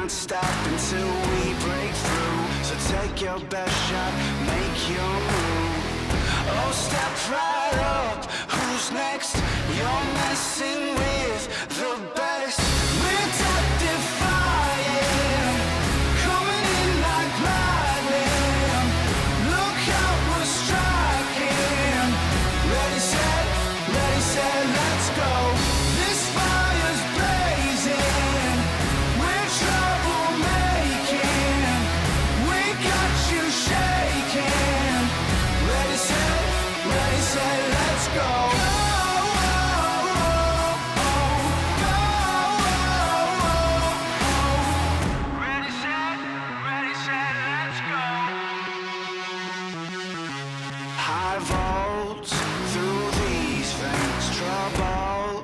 can't stop until we break through. So take your best shot, make your move. Oh, step right up, who's next? You're messing with the best. We're death-defying, coming in like lightning. Look out, we're striking. Ready, set, let's go. This fire's blazing, we're troublemaking. We got you shaking. Ready, set, let's go. Ready, set, let's go. High volts through these veins, trouble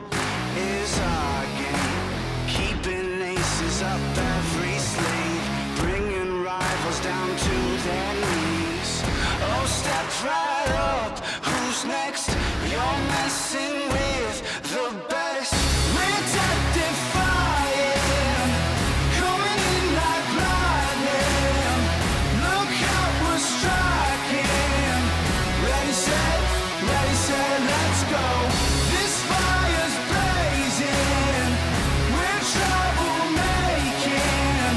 is our game. Keeping aces up every sleeve, bringing rivals down to their knees. Oh, step right up, who's next? You're messing with the best. We're death-defying, coming in like lightning. Look out, we're striking. Ready, set, let's go. This fire's blazing, we're troublemaking.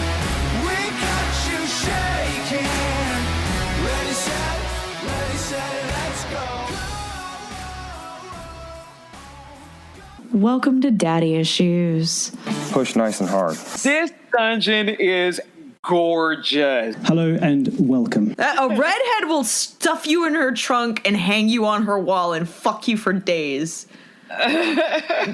We got you shaking. Ready, set, let's go. Welcome to Daddy Issues. Push nice and hard. This dungeon is gorgeous. Hello and welcome. A redhead will stuff you in her trunk and hang you on her wall and fuck you for days.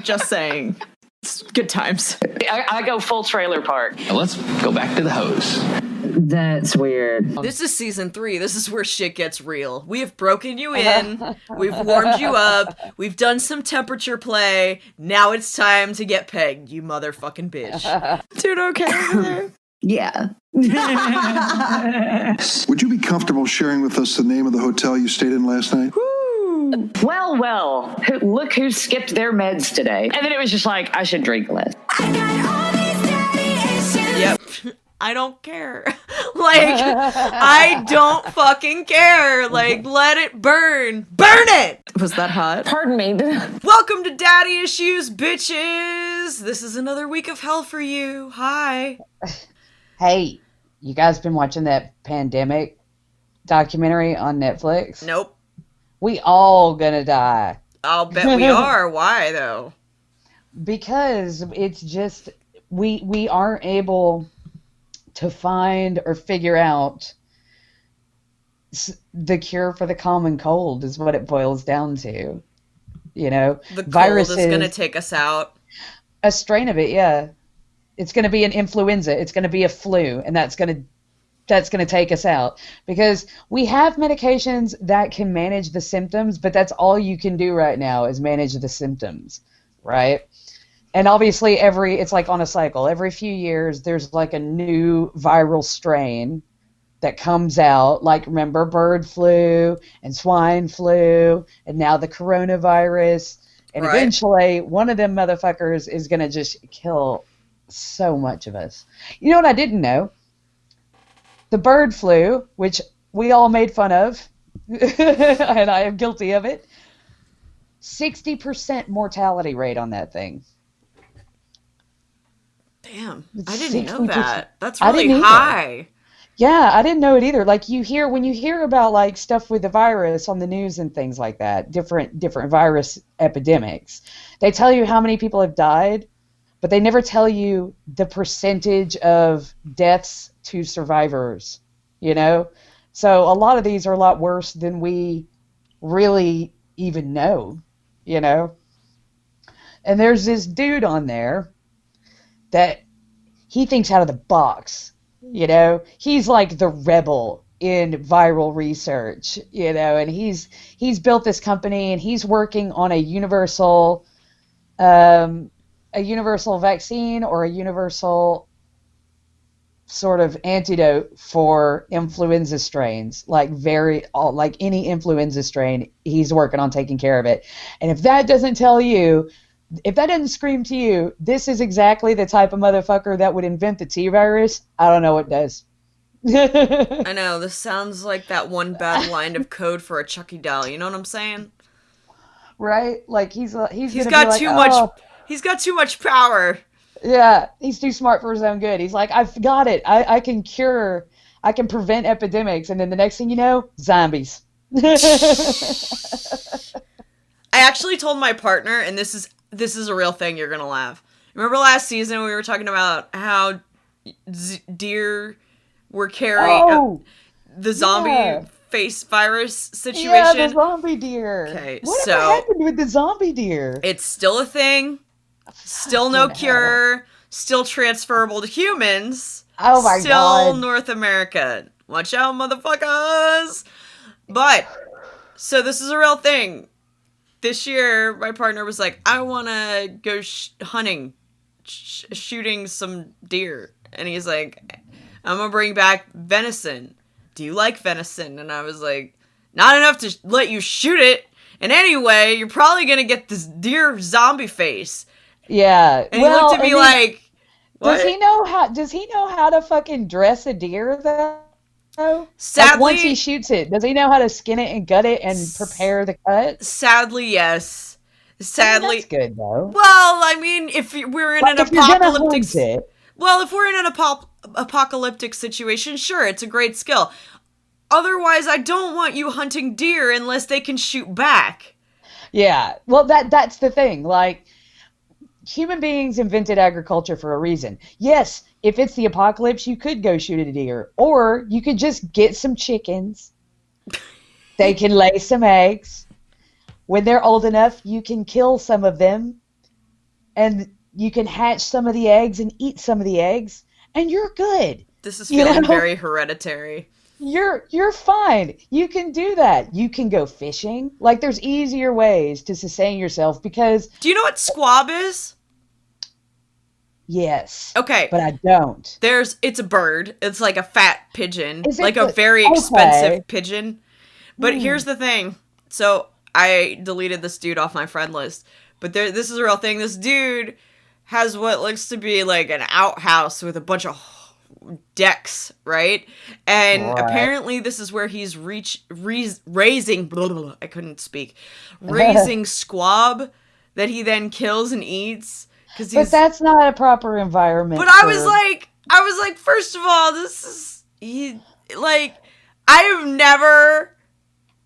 Just saying. It's good times. I go full trailer park. Let's go back to the hose. That's weird. This is season 3. This is where shit gets real. We have broken you in. We've warmed you up. We've done some temperature play. Now it's time to get pegged, you motherfucking bitch. Dude, okay over there? Yeah. Would you be comfortable sharing with us the name of the hotel you stayed in last night? Well, look who skipped their meds today. And then it was just like, I should drink less. Yep. I don't care. I don't fucking care. Let it burn. Burn it! Was that hot? Pardon me. Welcome to Daddy Issues, bitches! This is another week of hell for you. Hi. Hey, you guys been watching that pandemic documentary on Netflix? Nope. We all gonna die. I'll bet we are. Why, though? Because it's just, we aren't able to find or figure out the cure for the common cold is what it boils down to. You know? The cold viruses, is going to take us out. A strain of it, yeah. It's going to be an influenza. It's going to be a flu, and that's going to take us out, because we have medications that can manage the symptoms, but that's all you can do right now is manage the symptoms, right? And obviously it's like on a cycle. Every few years there's like a new viral strain that comes out, like remember bird flu and swine flu and now the coronavirus, and right. Eventually one of them motherfuckers is going to just kill so much of us. You know what I didn't know? The bird flu, which we all made fun of, and I am guilty of it, 60% mortality rate on that thing. Damn, I didn't know that. That's I really didn't high. Yeah, I didn't know it either. Like when you hear about like stuff with the virus on the news and things like that, different virus epidemics, they tell you how many people have died, but they never tell you the percentage of deaths to survivors, you know? So a lot of these are a lot worse than we really even know, you know? And there's this dude on there that he thinks out of the box, you know? He's like the rebel in viral research, you know, and he's built this company and he's working on a universal vaccine or a universal sort of antidote for influenza strains, like any influenza strain. He's working on taking care of it. And if that doesn't tell you if that doesn't scream to you, this is exactly the type of motherfucker that would invent the T virus, I don't know what does. I know, this sounds like that one bad line of code for a Chucky doll. You know what I'm saying? Right? Like he's He's gonna got be like, too "Oh, much. He's got too much power. yeah, he's too smart for his own good. He's like, I've got it. I can prevent epidemics, and then the next thing you know, zombies. I actually told my partner, and this is a real thing. You're gonna laugh. Remember last season we were talking about how deer were carrying Oh, the zombie yeah. face virus situation? Yeah, the zombie deer. Okay, Whatever so- happened with the zombie deer? It's still a thing. Still no Fucking cure. Still transferable to humans. Oh my Still God. North America. Watch out, motherfuckers. But, so this is a real thing. This year, my partner was like, I want to go hunting, shooting some deer. And he's like, I'm going to bring back venison. Do you like venison? And I was like, not enough to let you shoot it. And anyway, you're probably going to get this deer zombie face. Yeah. And he looked at me like, what? Does he know how to fucking dress a deer though? Sadly, Like once he shoots it, does he know how to skin it and gut it and prepare the cut? sadly, yes. Sadly, That's good though. well, I mean, if we're in Like, an if you're gonna apocalyptic, hunt it, well, if we're in an apocalyptic situation, sure, it's a great skill. Otherwise, I don't want you hunting deer unless they can shoot back. yeah. Well, that's the thing. Like, human beings invented agriculture for a reason. Yes, if it's the apocalypse, you could go shoot a deer, or you could just get some chickens. They can lay some eggs. When they're old enough, you can kill some of them, and you can hatch some of the eggs and eat some of the eggs, and you're good. This is You feeling know? very hereditary. You're fine. You can do that. You can go fishing. Like, there's easier ways to sustain yourself because, Do you know what squab is? yes, Okay. but I don't. It's a bird. It's like a fat pigeon, Is it like a the- very okay. expensive pigeon. But here's the thing. So I deleted this dude off my friend list. But this is a real thing. This dude has what looks to be like an outhouse with a bunch of decks, right? And Right. apparently this is where he's raising I couldn't speak. Raising squab that he then kills and eats. But that's not a proper environment. But I for- was like, first of all, I have never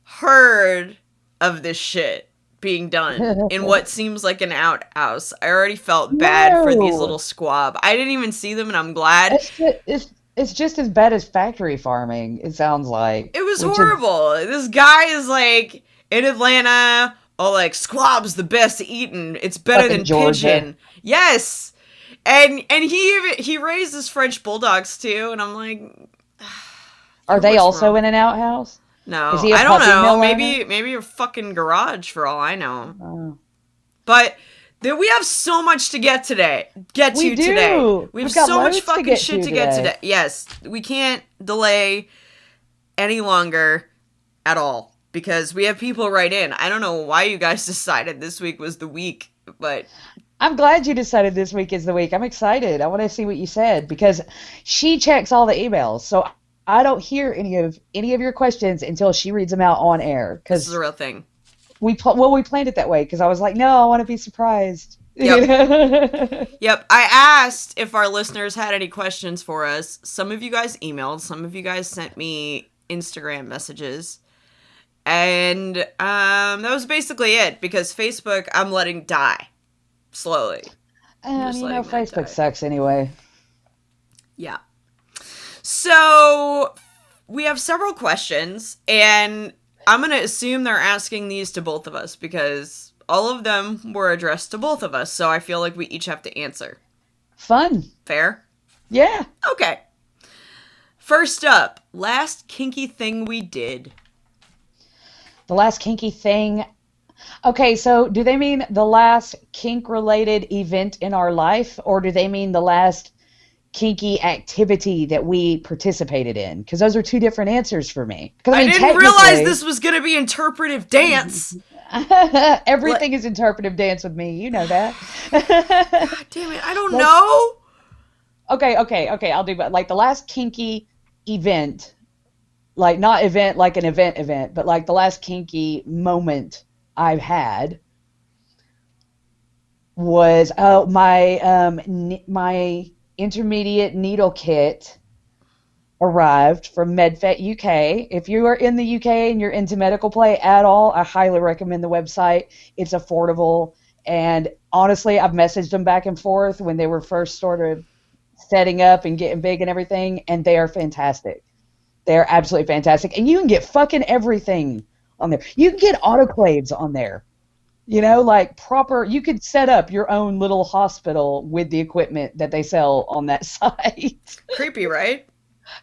heard of this shit being done in what seems like an outhouse. I already felt bad for these No. little squab. I didn't even see them, and I'm glad. it's just as bad as factory farming, it sounds like. It was which is- horrible. This guy is like in Atlanta. Oh, like squab's the best eating. It's better Fucking than Georgia. pigeon. Yes, and he raises French bulldogs too, and I'm like, Are they what's also wrong? in an outhouse? no, Is he a I don't puppy know. mill Maybe a fucking garage for all I know. Oh. But we have so much to get today. We do. Today. We have We've got so much loads to fucking get shit to to get today. today. Yes, we can't delay any longer at all because we have people write in. I don't know why you guys decided this week was the week, but I'm glad you decided this week is the week. I'm excited. I want to see what you said because she checks all the emails. So I don't hear any of your questions until she reads them out on air. this is Because a real thing. we planned it that way because I was like, no, I want to be surprised. Yep. You know? Yep, I asked if our listeners had any questions for us. Some of you guys emailed, some of you guys sent me Instagram messages. And that was basically it because Facebook I'm letting die slowly. And just you know, letting that Facebook die. sucks anyway. Yeah. So we have several questions, and I'm going to assume they're asking these to both of us because all of them were addressed to both of us. So I feel like we each have to answer. Fun. Fair? Yeah. Okay. First up, last kinky thing we did. The last kinky thing. Okay, so do they mean the last kink-related event in our life, or do they mean the last kinky activity that we participated in? Because those are two different answers for me. 'Cause, I mean, didn't realize technically- this was going to be interpretive dance. Everything is interpretive dance with me. You know that. Damn it, I don't know. Okay. I'll do like the last kinky event, like not event like an event, but like the last kinky moment I've had was my intermediate needle kit arrived from MedFet UK. If you are in the UK and you're into medical play at all, I highly recommend the website. It's affordable, and honestly, I've messaged them back and forth when they were first sort of setting up and getting big and everything, and they are fantastic. They're absolutely fantastic, and you can get fucking everything on there. You can get autoclaves on there. You know, like proper, you could set up your own little hospital with the equipment that they sell on that site. Creepy, right?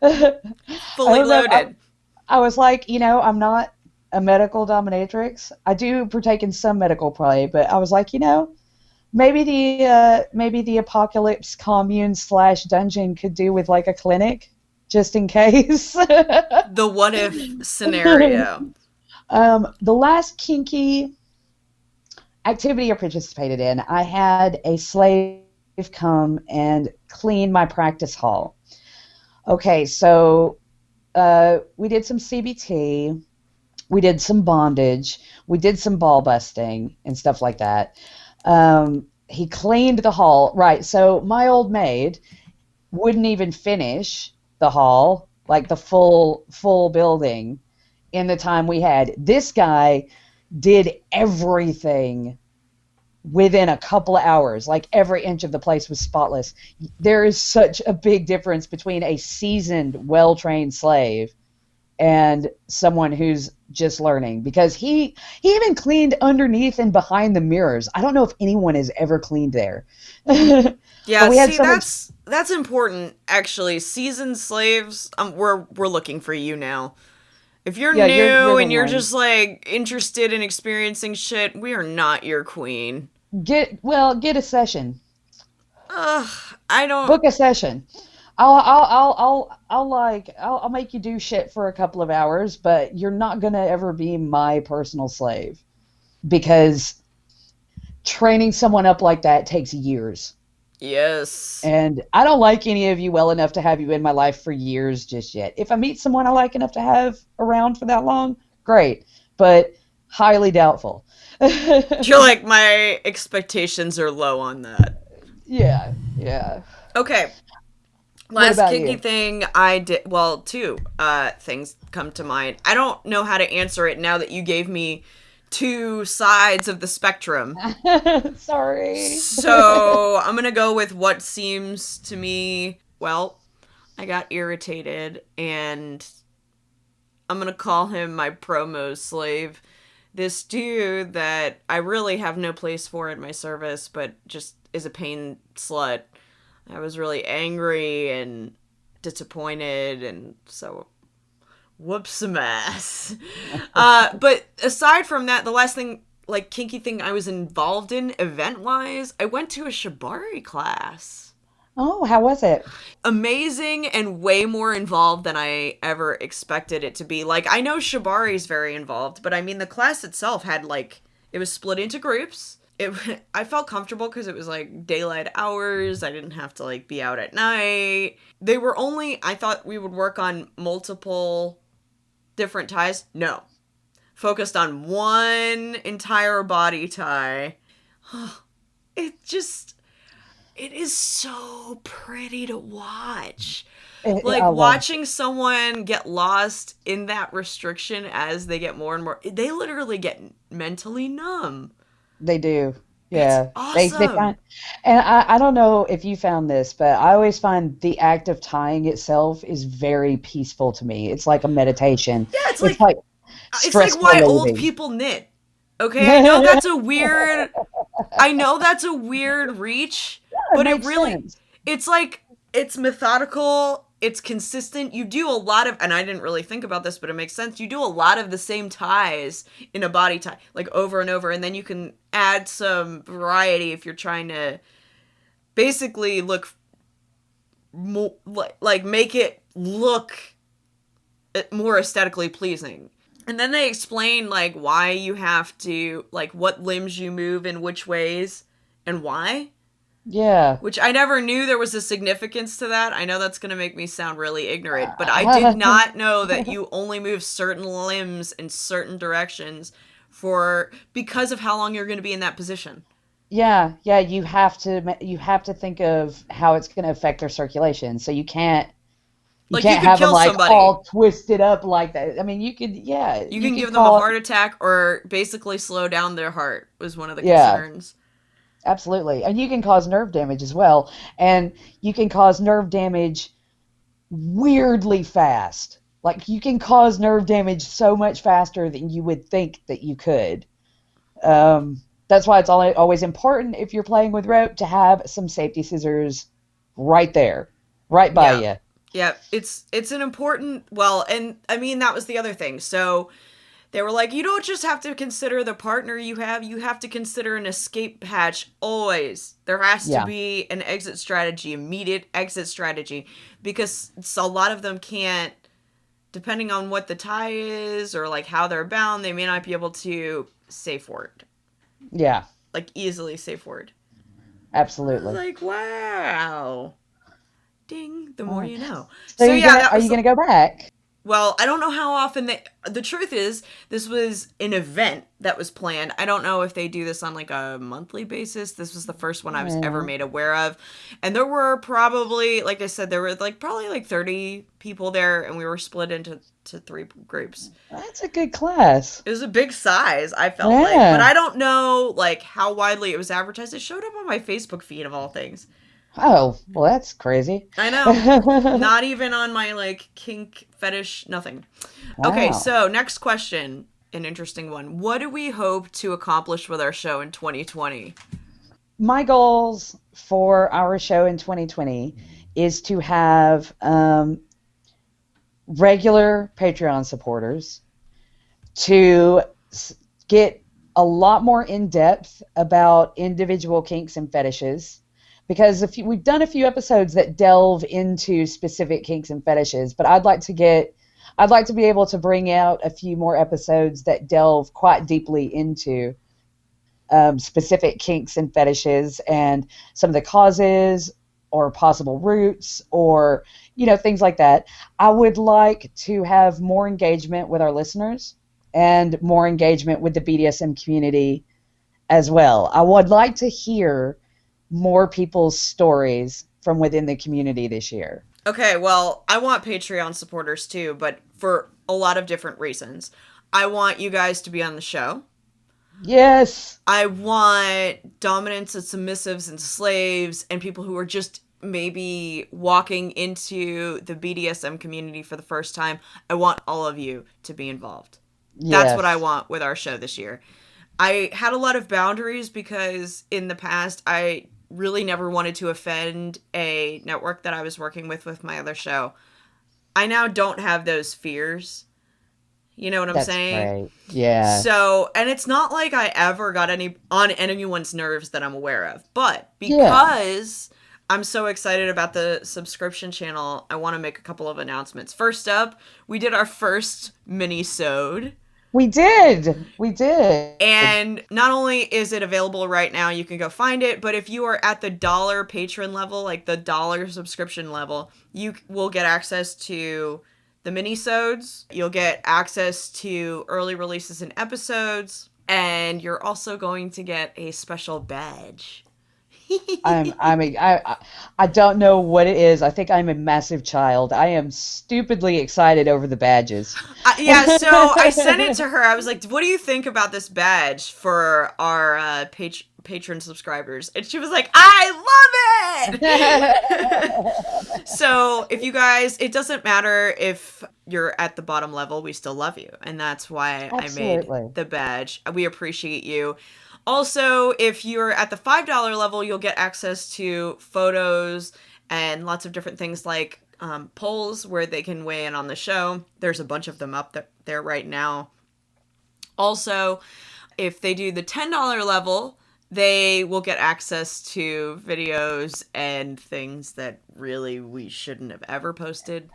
I Fully don't know, loaded. I was like, I'm not a medical dominatrix. I do partake in some medical play, but I was like, maybe the apocalypse commune / dungeon could do with like a clinic, just in case. The what if scenario. The last kinky activity I participated in, I had a slave come and clean my practice hall. Okay, so we did some CBT, we did some bondage, we did some ball busting and stuff like that. He cleaned the hall. Right, so my old maid wouldn't even finish the hall, like the full building, in the time we had. This guy did everything within a couple of hours. Like every inch of the place was spotless. There is such a big difference between a seasoned, well-trained slave and someone who's just learning, because he even cleaned underneath and behind the mirrors. I don't know if anyone has ever cleaned there. Yeah, we had see, someone- that's important, actually. Seasoned slaves, we're looking for you now. If you're Yeah, new you're and the you're one. just like interested in experiencing shit, we are not your queen. Get a session. Ugh, I don't. Book a session. I'll make you do shit for a couple of hours, but you're not gonna ever be my personal slave, because training someone up like that takes years. Yes. And I don't like any of you well enough to have you in my life for years just yet. If I meet someone I like enough to have around for that long, great, but highly doubtful. You're like, my expectations are low on that. Yeah. Okay. Last about kinky you? thing I did, well, two things come to mind. I don't know how to answer it now that you gave me two sides of the spectrum. Sorry. So I'm gonna go with what seems to me, well, I got irritated, and I'm gonna call him my promo slave. This dude that I really have no place for in my service, but just is a pain slut. I was really angry and disappointed, and so whoops a mess. But aside from that, the last thing, like, kinky thing I was involved in event-wise, I went to a shibari class. Oh, how was it? Amazing and way more involved than I ever expected it to be. Like, I know shibari is very involved, but I mean, the class itself had, like, it was split into groups. I felt comfortable because it was like daylight hours. I didn't have to like be out at night. They were only, I thought we would work on multiple different ties. No. Focused on one entire body tie. It is so pretty to watch. Like, watching someone get lost in that restriction as they get more and more, they literally get mentally numb. They do. Yeah. It's They awesome. find, and I don't know if you found this, but I always find the act of tying itself is very peaceful to me. It's like a meditation. Yeah, it's like stress why old relieving. people knit. Okay, I know that's a weird reach, but it makes really sense. it's like, it's methodical, it's consistent. You do a lot of, and I didn't really think about this, but it makes sense. You do a lot of the same ties in a body tie, like over and over, and then you can add some variety if you're trying to basically look more, like make it look more aesthetically pleasing. And then they explain, like, why you have to, like, what limbs you move in which ways and why. Yeah. Which I never knew there was a significance to that. I know that's going to make me sound really ignorant, but I did not know that you only move certain limbs in certain directions because of how long you're going to be in that position. Yeah, you have to think of how it's going to affect their circulation. So you can't Like, you can't could have them kill like somebody. all twisted up like that. I mean, you could You can could give them a call- heart attack or basically slow down their heart was one of the Yeah. concerns. Absolutely. And you can cause nerve damage as well. And you can cause nerve damage weirdly fast. Like, you can cause nerve damage so much faster than you would think that you could. That's why it's always important, if you're playing with rope, to have some safety scissors right there, right by you. Yeah, it's an important, well, and I mean, that was the other thing. So they were like, you don't just have to consider the partner you have to consider an escape hatch always. There has to be an exit strategy, immediate exit strategy, because a lot of them can't, depending on what the tie is or like how they're bound, they may not be able to safe word. Yeah, Like, easily safe word. absolutely. Like, wow. Ding, the more you know. So, that are was you going to go back? Well, I don't know how often the truth is, this was an event that was planned. I don't know if they do this on like a monthly basis. This was the first one I was ever made aware of. And there were probably, like I said, there were probably 30 people there, and we were split into 3 groups. That's a good class. It was a big size, I felt like. But I don't know like how widely it was advertised. It showed up on my Facebook feed of all things. Oh, well, that's crazy. I know. Not even on my like kink fetish, nothing. Okay, Wow. so next question, an interesting one. What do we hope to accomplish with our show in 2020? My goals for our show in 2020 is to have regular Patreon supporters, to get a lot more in depth about individual kinks and fetishes. Because we've done a few episodes that delve into specific kinks and fetishes, but I'd like to be able to bring out a few more episodes that delve quite deeply into specific kinks and fetishes and some of the causes or possible roots or things like that. I would like to have more engagement with our listeners and more engagement with the BDSM community as well. I would like to hear more people's stories from within the community this year. Okay, well, I want Patreon supporters too, but for a lot of different reasons. I want you guys to be on the show. Yes. I want dominants and submissives and slaves and people who are just maybe walking into the BDSM community for the first time. I want all of you to be involved. That's Yes. what I want with our show this year. I had a lot of boundaries because in the past I really never wanted to offend a network that I was working with my other show. I now don't have those fears. You know what I'm That's saying? great. Yeah. So, and it's not like I ever got on anyone's nerves that I'm aware of, but because I'm so excited about the subscription channel, I want to make a couple of announcements. First up, we did our first mini-sode. We did. And not only is it available right now, you can go find it, but if you are at the $1 patron level, like the $1 subscription level, you will get access to the mini-sodes. You'll get access to early releases and episodes, and you're also going to get a special badge. I don't know what it is. I think I'm a massive child. I am stupidly excited over the badges. Yeah, so I sent it to her. I was like, what do you think about this badge for our patron subscribers? And she was like, I love it! So if you guys, it doesn't matter if you're at the bottom level, we still love you. And that's why Absolutely. I made the badge. We appreciate you. Also, if you're at the $5 level, you'll get access to photos and lots of different things like polls where they can weigh in on the show. There's a bunch of them up there right now. Also, if they do the $10 level, they will get access to videos and things that really we shouldn't have ever posted.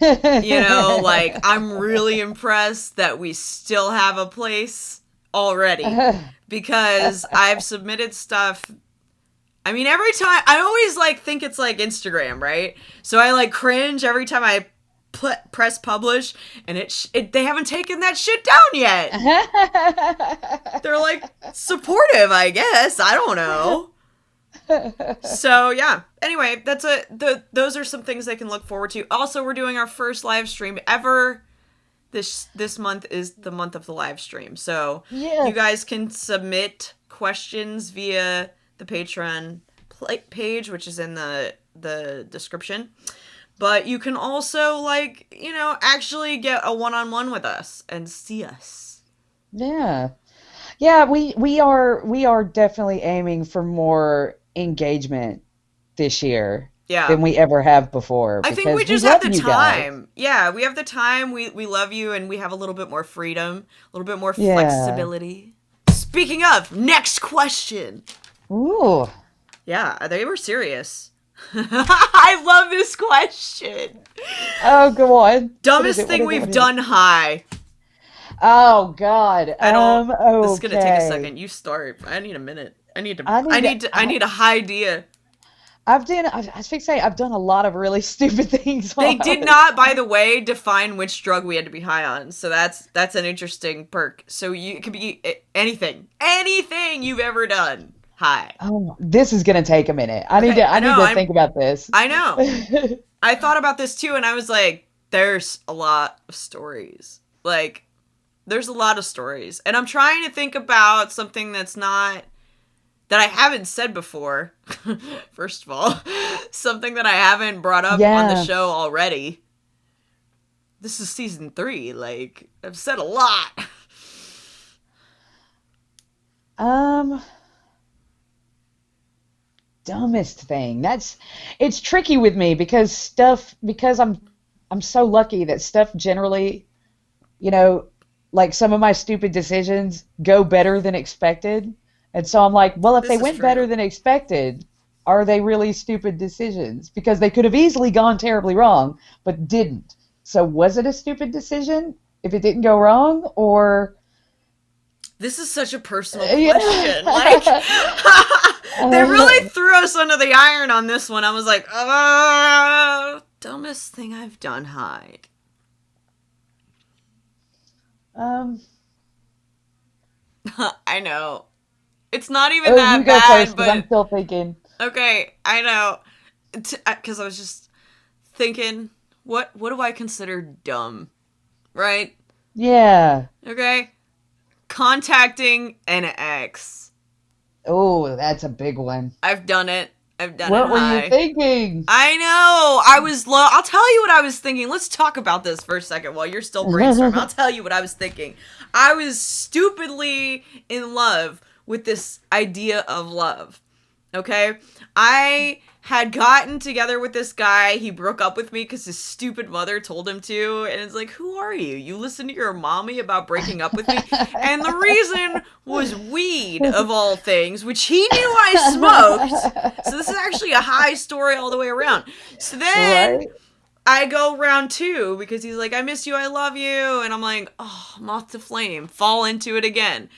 You know, like, I'm really impressed that we still have a place already, because I've submitted stuff. I mean, every time, I always, like, think it's, like, Instagram, right? So I, like, cringe every time I press publish, and they haven't taken that shit down yet. They're, like, supportive, I guess. I don't know. So, yeah. Anyway, those are some things they can look forward to. Also, we're doing our first live stream ever. This month is the month of the live stream. So, you guys can submit questions via the Patreon page, which is in the description. But you can also, like, you know, actually get a one-on-one with us and see us. Yeah. Yeah, we are definitely aiming for more engagement this year than we ever have before. I think we just have the time. Yeah, we have the time. We love you, and we have a little bit more freedom, a little bit more flexibility. Speaking of, next question. Ooh. Yeah, they were serious. I love this question. Oh, go on. Dumbest thing we've done high. Oh God. Okay. This is gonna take a second. You start. I need a minute. I need a high idea. I was fixing to say, I've done a lot of really stupid things. They did not, by the way, define which drug we had to be high on. So that's an interesting perk. So it could be anything you've ever done high. Oh, this is gonna take a minute. I need to think about this. I know. I thought about this too, and I was like, there's a lot of stories. Like, there's a lot of stories, and I'm trying to think about something that I haven't said before. First of all, something that I haven't brought up on the show already. This is season 3. Like, I've said a lot. Dumbest thing. It's tricky with me because I'm so lucky that stuff generally, you know, like some of my stupid decisions go better than expected. And so I'm like, well, if they went better than expected, are they really stupid decisions? Because they could have easily gone terribly wrong, but didn't. So was it a stupid decision if it didn't go wrong, or? This is such a personal question. Like, they really threw us under the iron on this one. I was like, dumbest thing I've done, Hyde. I know. It's not even that you go bad, first, but I'm still thinking. Okay, I know. Because I was just thinking, what do I consider dumb? Right? Yeah. Okay. Contacting an ex. Oh, that's a big one. I've done it. What were you thinking? I know. I'll tell you what I was thinking. Let's talk about this for a second while you're still brainstorming. I'll tell you what I was thinking. I was stupidly in love with this idea of love. Okay? I had gotten together with this guy. He broke up with me because his stupid mother told him to. And it's like, who are you? You listen to your mommy about breaking up with me? And the reason was weed, of all things, which he knew I smoked. So this is actually a high story all the way around. So then I go round 2 because he's like, I miss you, I love you. And I'm like, oh, moth to flame. Fall into it again.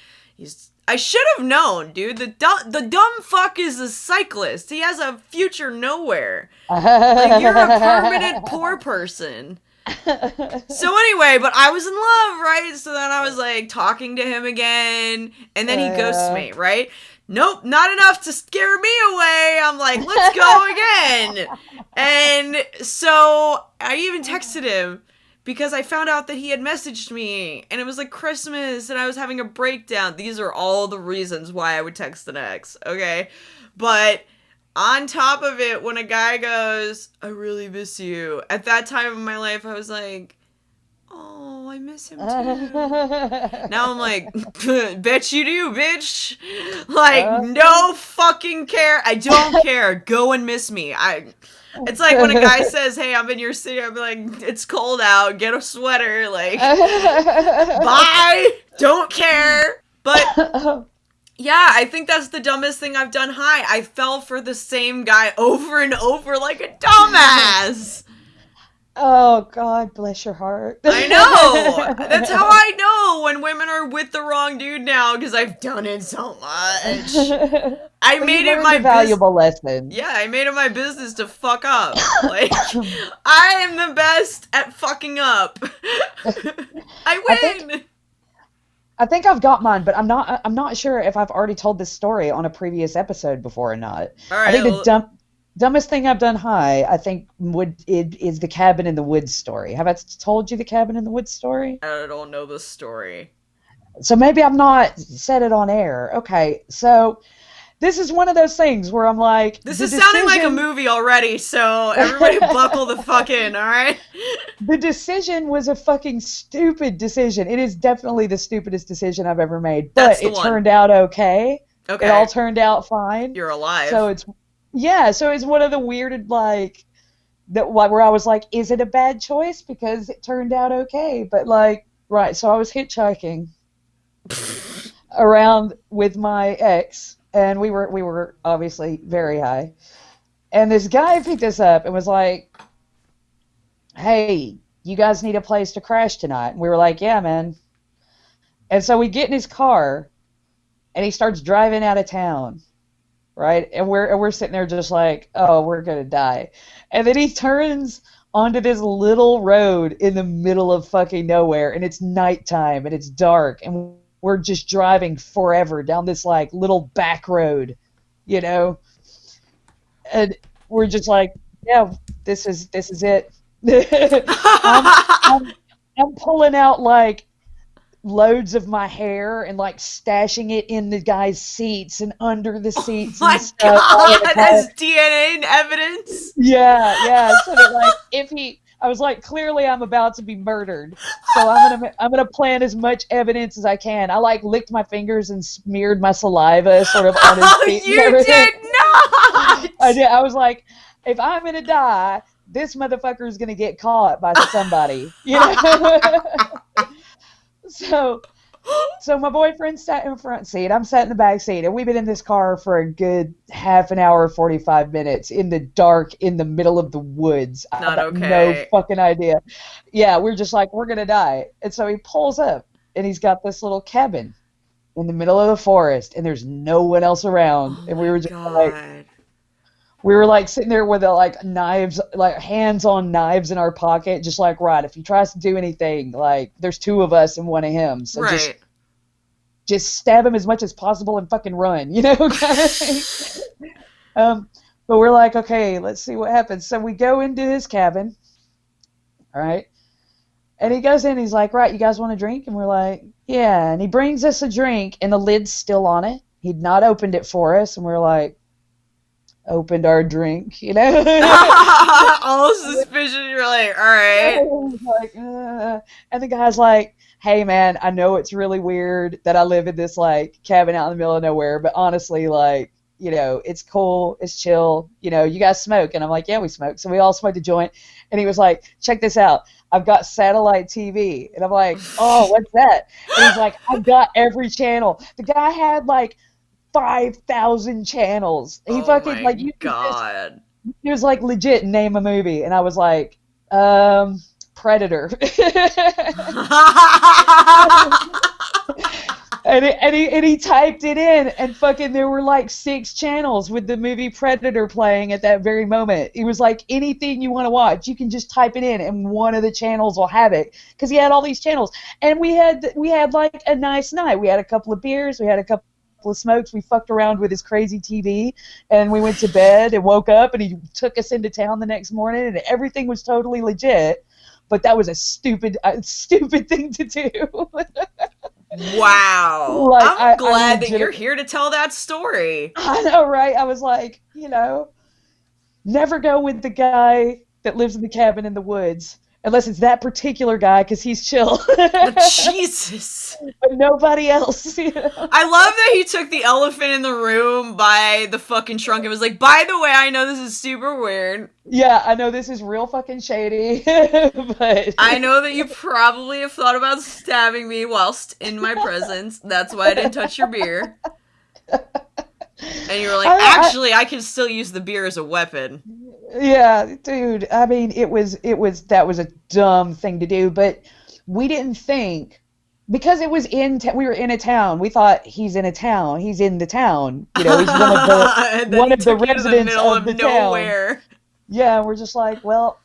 I should have known, dude. The dumb fuck is a cyclist. He has a future nowhere. Like, you're a permanent poor person. So anyway, but I was in love, right? So then I was like talking to him again, and then he ghosts me, right? Nope, not enough to scare me away. I'm like, let's go again. And so I even texted him, because I found out that he had messaged me, and it was like Christmas, and I was having a breakdown. These are all the reasons why I would text an ex, okay? But on top of it, when a guy goes, I really miss you, at that time in my life, I was like, oh, I miss him too. Now I'm like, bet you do, bitch. Like, no fucking care. I don't care. Go and miss me. It's like when a guy says, hey, I'm in your city, I'm like, it's cold out, get a sweater, like, bye, don't care. But, yeah, I think that's the dumbest thing I've done high. I fell for the same guy over and over like a dumbass. Oh God, bless your heart. I know. That's how I know when women are with the wrong dude now, because I've done it so much. I But made you it learned my a valuable lesson. Yeah, I made it my business to fuck up. Like, I am the best at fucking up. I win. I think I've got mine, but I'm not sure if I've already told this story on a previous episode before or not. All I think right, the dumbest thing I've done high, I think is the cabin in the woods story. Have I told you the cabin in the woods story? I don't know the story. So maybe I've not said it on air. Okay, so this is one of those things where I'm like, This the is sounding like a decision- movie already, so everybody buckle the fuck in, alright? The decision was a fucking stupid decision. It is definitely the stupidest decision I've ever made, but That's the it one. turned out okay. Okay. It all turned out fine. You're alive. So it's one of the weirded like that where I was like, is it a bad choice because it turned out okay? But like, right, so I was hitchhiking around with my ex, and we were obviously very high. And this guy picked us up and was like, "Hey, you guys need a place to crash tonight?" And we were like, "Yeah, man." And so we get in his car, and he starts driving out of town, right? And we're sitting there just like, "Oh, we're gonna die." And then he turns onto this little road in the middle of fucking nowhere, and it's nighttime and it's dark, and we're just driving forever down this like little back road, you know? And we're just like, yeah, this is it. I'm pulling out like loads of my hair and like stashing it in the guy's seats and under the seats. My and stuff. God, that's DNA evidence. Yeah. So that like I was like, clearly I'm about to be murdered, so I'm gonna plant as much evidence as I can. I like licked my fingers and smeared my saliva sort of on his feet. and You everything. did not. I did. I was like, if I'm gonna die, this motherfucker is gonna get caught by somebody, you know. So my boyfriend sat in the front seat. I'm sat in the back seat, and we've been in this car for a good half an hour, 45 minutes in the dark, in the middle of the woods. Not I got okay. No fucking idea. Yeah, we're just like, we're gonna die. And so he pulls up, and he's got this little cabin in the middle of the forest, and there's no one else around. And we were just like sitting there with like knives, like hands on knives in our pocket, just like, right, if he tries to do anything, like there's two of us and one of him, so Right. just stab him as much as possible and fucking run, you know, kind of thing. But we're like, okay, let's see what happens. So we go into his cabin, all right, and he goes in, he's like, right, you guys want a drink? And we're like, yeah, and he brings us a drink, and the lid's still on it. He'd not opened it for us, and we're like, opened our drink, you know. All suspicion. You're like, all right. And the guy's like, hey man, I know it's really weird that I live in this like cabin out in the middle of nowhere, but honestly, like, you know, it's cool, it's chill, you know, you guys smoke? And I'm like, yeah, we smoke. So we all smoked a joint, and he was like, check this out, I've got satellite TV. And I'm like, oh, what's that? And he's like, I've got every channel. The guy had like 5,000 channels. He fucking like, you God. He was like, legit, name a movie. And I was like, Predator. and he typed it in, and fucking there were like 6 channels with the movie Predator playing at that very moment. He was like, anything you want to watch, you can just type it in and one of the channels will have it, because he had all these channels. And we had like a nice night. We had a couple of beers, we had a couple of smokes, we fucked around with his crazy TV, and we went to bed and woke up, and he took us into town the next morning, and everything was totally legit. But that was a stupid thing to do. Wow. Like, I'm glad that legit- you're here to tell that story. I know, right? I was like, you know, never go with the guy that lives in the cabin in the woods, unless it's that particular guy, because he's chill. Jesus. But nobody else. You know? I love that he took the elephant in the room by the fucking trunk and was like, by the way, I know this is super weird. Yeah, I know this is real fucking shady, but I know that you probably have thought about stabbing me whilst in my presence. That's why I didn't touch your beer. And you were like, actually, I can still use the beer as a weapon. Yeah, dude. I mean, that was a dumb thing to do, but we didn't think because it was we were in a town. We thought he's in a town. He's in the town. You know, he's And then one he of the took you to residents middle of the town. nowhere. Yeah, we're just like, well,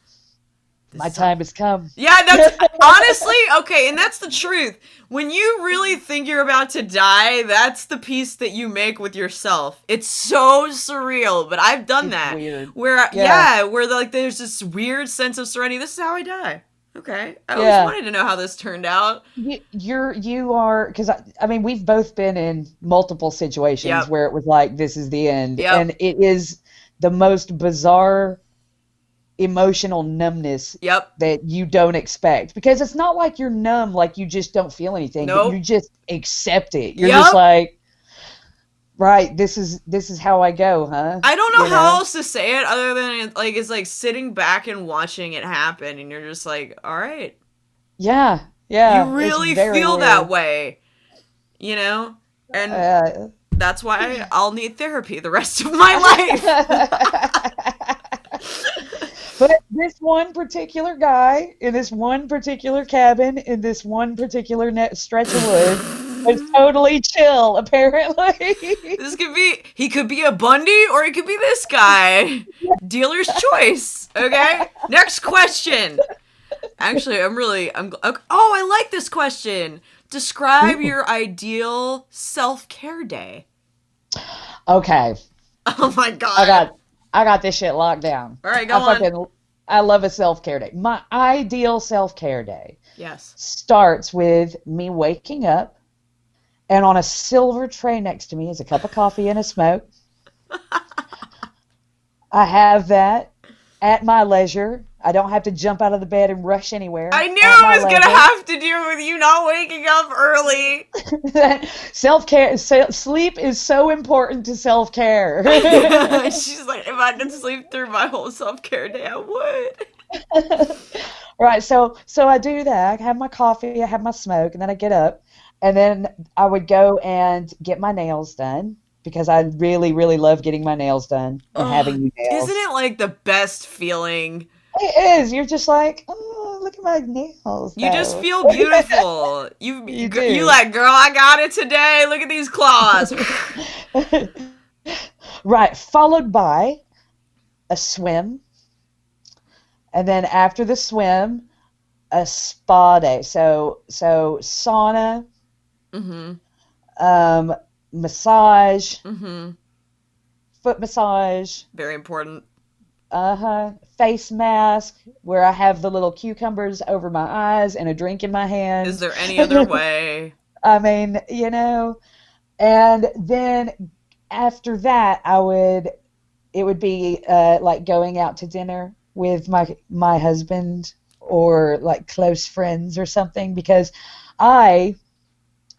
my time has come. Yeah, that's honestly okay, and that's the truth. When you really think you're about to die, that's the peace that you make with yourself. It's so surreal, but I've done It's that. weird. Where Yeah. where like there's this weird sense of serenity. This is how I die. Okay, I always Yeah. wanted to know how this turned out. You are because I mean we've both been in multiple situations Yep. where it was like this is the end, Yep. and it is the most bizarre emotional numbness Yep. that you don't expect because it's not like you're numb, like you just don't feel anything, Nope. but you just accept it. You're Yep. just like, right, this is how I go, huh? I don't know You how know? else to say it other than it's like sitting back and watching it happen, and you're just like, all right. Yeah, yeah. You really it's very feel weird. that way, you know? And that's why I'll need therapy the rest of my life. But this one particular guy in this one particular cabin in this one particular stretch of wood was totally chill, apparently. He could be a Bundy or he could be this guy. Dealer's choice. Okay. Next question. Actually, I like this question. Describe your ideal self-care day. Okay, Oh my god. I got this shit locked down. All right, go on. I love a self-care day. My ideal self-care day Yes. starts with me waking up, and on a silver tray next to me is a cup of coffee and a smoke. I have that at my leisure. I don't have to jump out of the bed and rush anywhere. I knew At it my was gonna leisure. have to do with you not waking up early. Self-care, sleep is so important to self-care. She's like, if I could sleep through my whole self-care day, I would. Right, so I do that. I have my coffee, I have my smoke, and then I get up, and then I would go and get my nails done because I really, really love getting my nails done and having new nails. Isn't it like the best feeling? It is. You're just like, oh, look at my nails. You just though." feel beautiful. You do. like, girl, I got it today. Look at these claws. Right, followed by a swim, and then after the swim, a spa day. So sauna, Mm-hmm. massage, Mm-hmm. foot massage, Very important. face mask where I have the little cucumbers over my eyes and a drink in my hand. Is there any other way? I mean, and then after that, it would be like going out to dinner with my husband or like close friends or something because I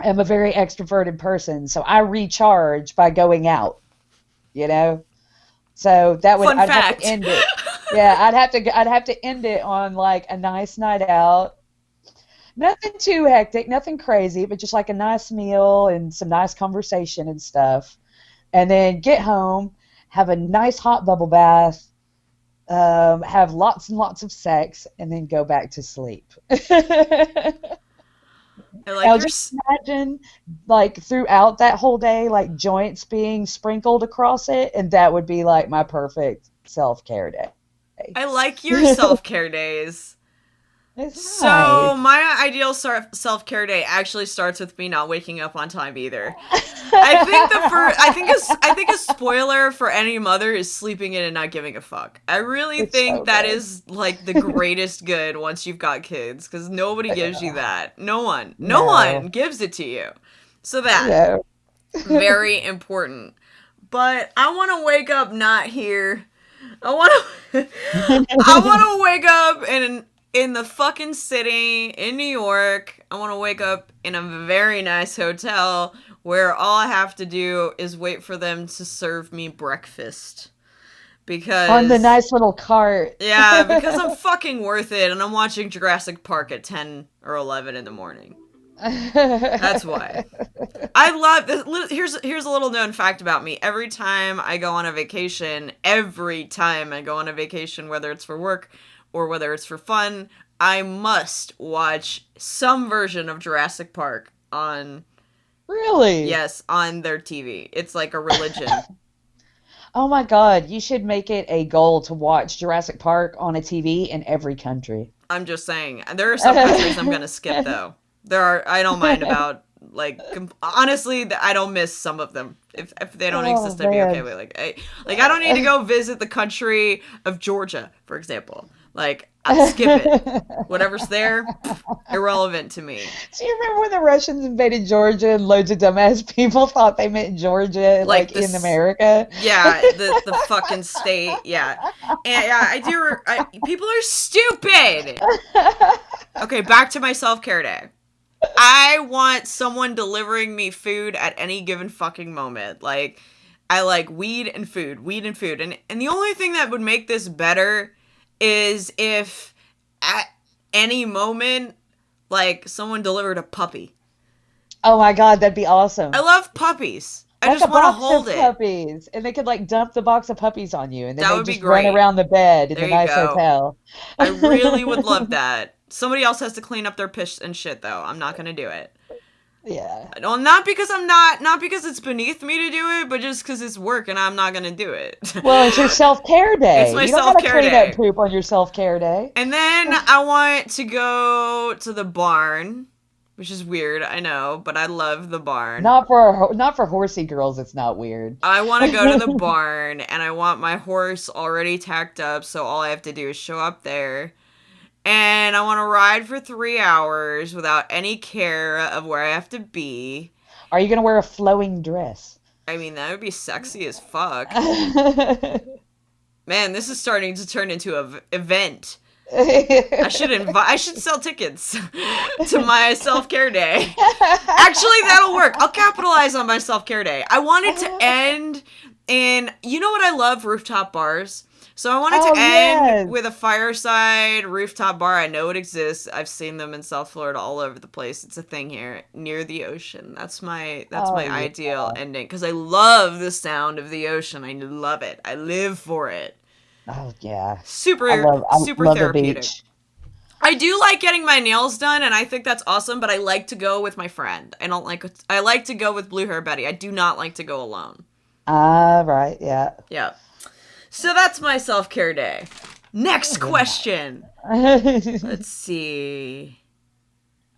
am a very extroverted person, so I recharge by going out, So that would Fun I'd have fact. to end it. Yeah, I'd have to end it on like a nice night out. Nothing too hectic, nothing crazy, but just like a nice meal and some nice conversation and stuff. And then get home, have a nice hot bubble bath, have lots and lots of sex, and then go back to sleep. I like Now your just imagine, like, throughout that whole day, like, joints being sprinkled across it, and that would be, like, my perfect self-care day. I like your self-care days. It's So nice. my ideal self-care day actually starts with me not waking up on time either. I think a spoiler for any mother is sleeping in and not giving a fuck. I really It's think so that good. is like the greatest good once you've got kids because nobody gives you that. No one gives it to you. So that Yeah. very important. But I want to wake up not here. I want to wake up in the fucking city in New York. I want to wake up in a very nice hotel where all I have to do is wait for them to serve me breakfast. Because On the nice little cart. yeah, because I'm fucking worth it and I'm watching Jurassic Park at 10 or 11 in the morning. That's why. I love this. Here's a little known fact about me. Every time I go on a vacation, whether it's for work or whether it's for fun, I must watch some version of Jurassic Park on Really? on their TV. It's like a religion. Oh my God, you should make it a goal to watch Jurassic Park on a TV in every country. I'm just saying. There are some countries I'm gonna skip though. I don't mind about honestly, I don't miss some of them. If they don't exist, I'd be man. okay with I don't need to go visit the country of Georgia, for example. Like I'll skip it. Whatever's there, irrelevant to me. Do you remember when the Russians invaded Georgia and loads of dumbass people thought they meant Georgia, like in America? Yeah, the fucking state. Yeah, and yeah, people are stupid. Okay, back to my self-care day. I want someone delivering me food at any given fucking moment. Like, I like weed and food. And the only thing that would make this better is if at any moment, like, someone delivered a puppy. Oh my God, that'd be awesome. I love puppies. I Like just a want to box hold of it. puppies, and they could like dump the box of puppies on you, and then That they would be just run great. around the bed in There the you nice go. hotel. I really would love that. Somebody else has to clean up their piss and shit, though. I'm not gonna do it. Yeah. No, not because not because it's beneath me to do it, but just because it's work and I'm not gonna do it. Well, it's your self-care day. It's my you don't gotta self-care clean day. up poop on your self-care day. And then I want to go to the barn, which is weird, I know, but I love the barn. Not for horsey girls. It's not weird. I want to go to the barn, and I want my horse already tacked up, so all I have to do is show up there. And I want to ride for 3 hours without any care of where I have to be. Are you gonna wear a flowing dress? I mean, that would be sexy as fuck. Man, this is starting to turn into an event. I should sell tickets to my self-care day. Actually, that'll work. I'll capitalize on my self-care day. I want it to end in, you know what I love? Rooftop bars. So I want it to end yes. with a fireside rooftop bar. I know it exists. I've seen them in South Florida all over the place. It's a thing here near the ocean. That's my yeah. ideal ending because I love the sound of the ocean. I love it. I live for it. Oh yeah. Super I love therapeutic. the beach. I do like getting my nails done, and I think that's awesome. But I like to go with my friend. I like to go with Blue Hair Betty. I do not like to go alone. Right. Yeah. Yeah. So that's my self-care day. Next question. Let's see.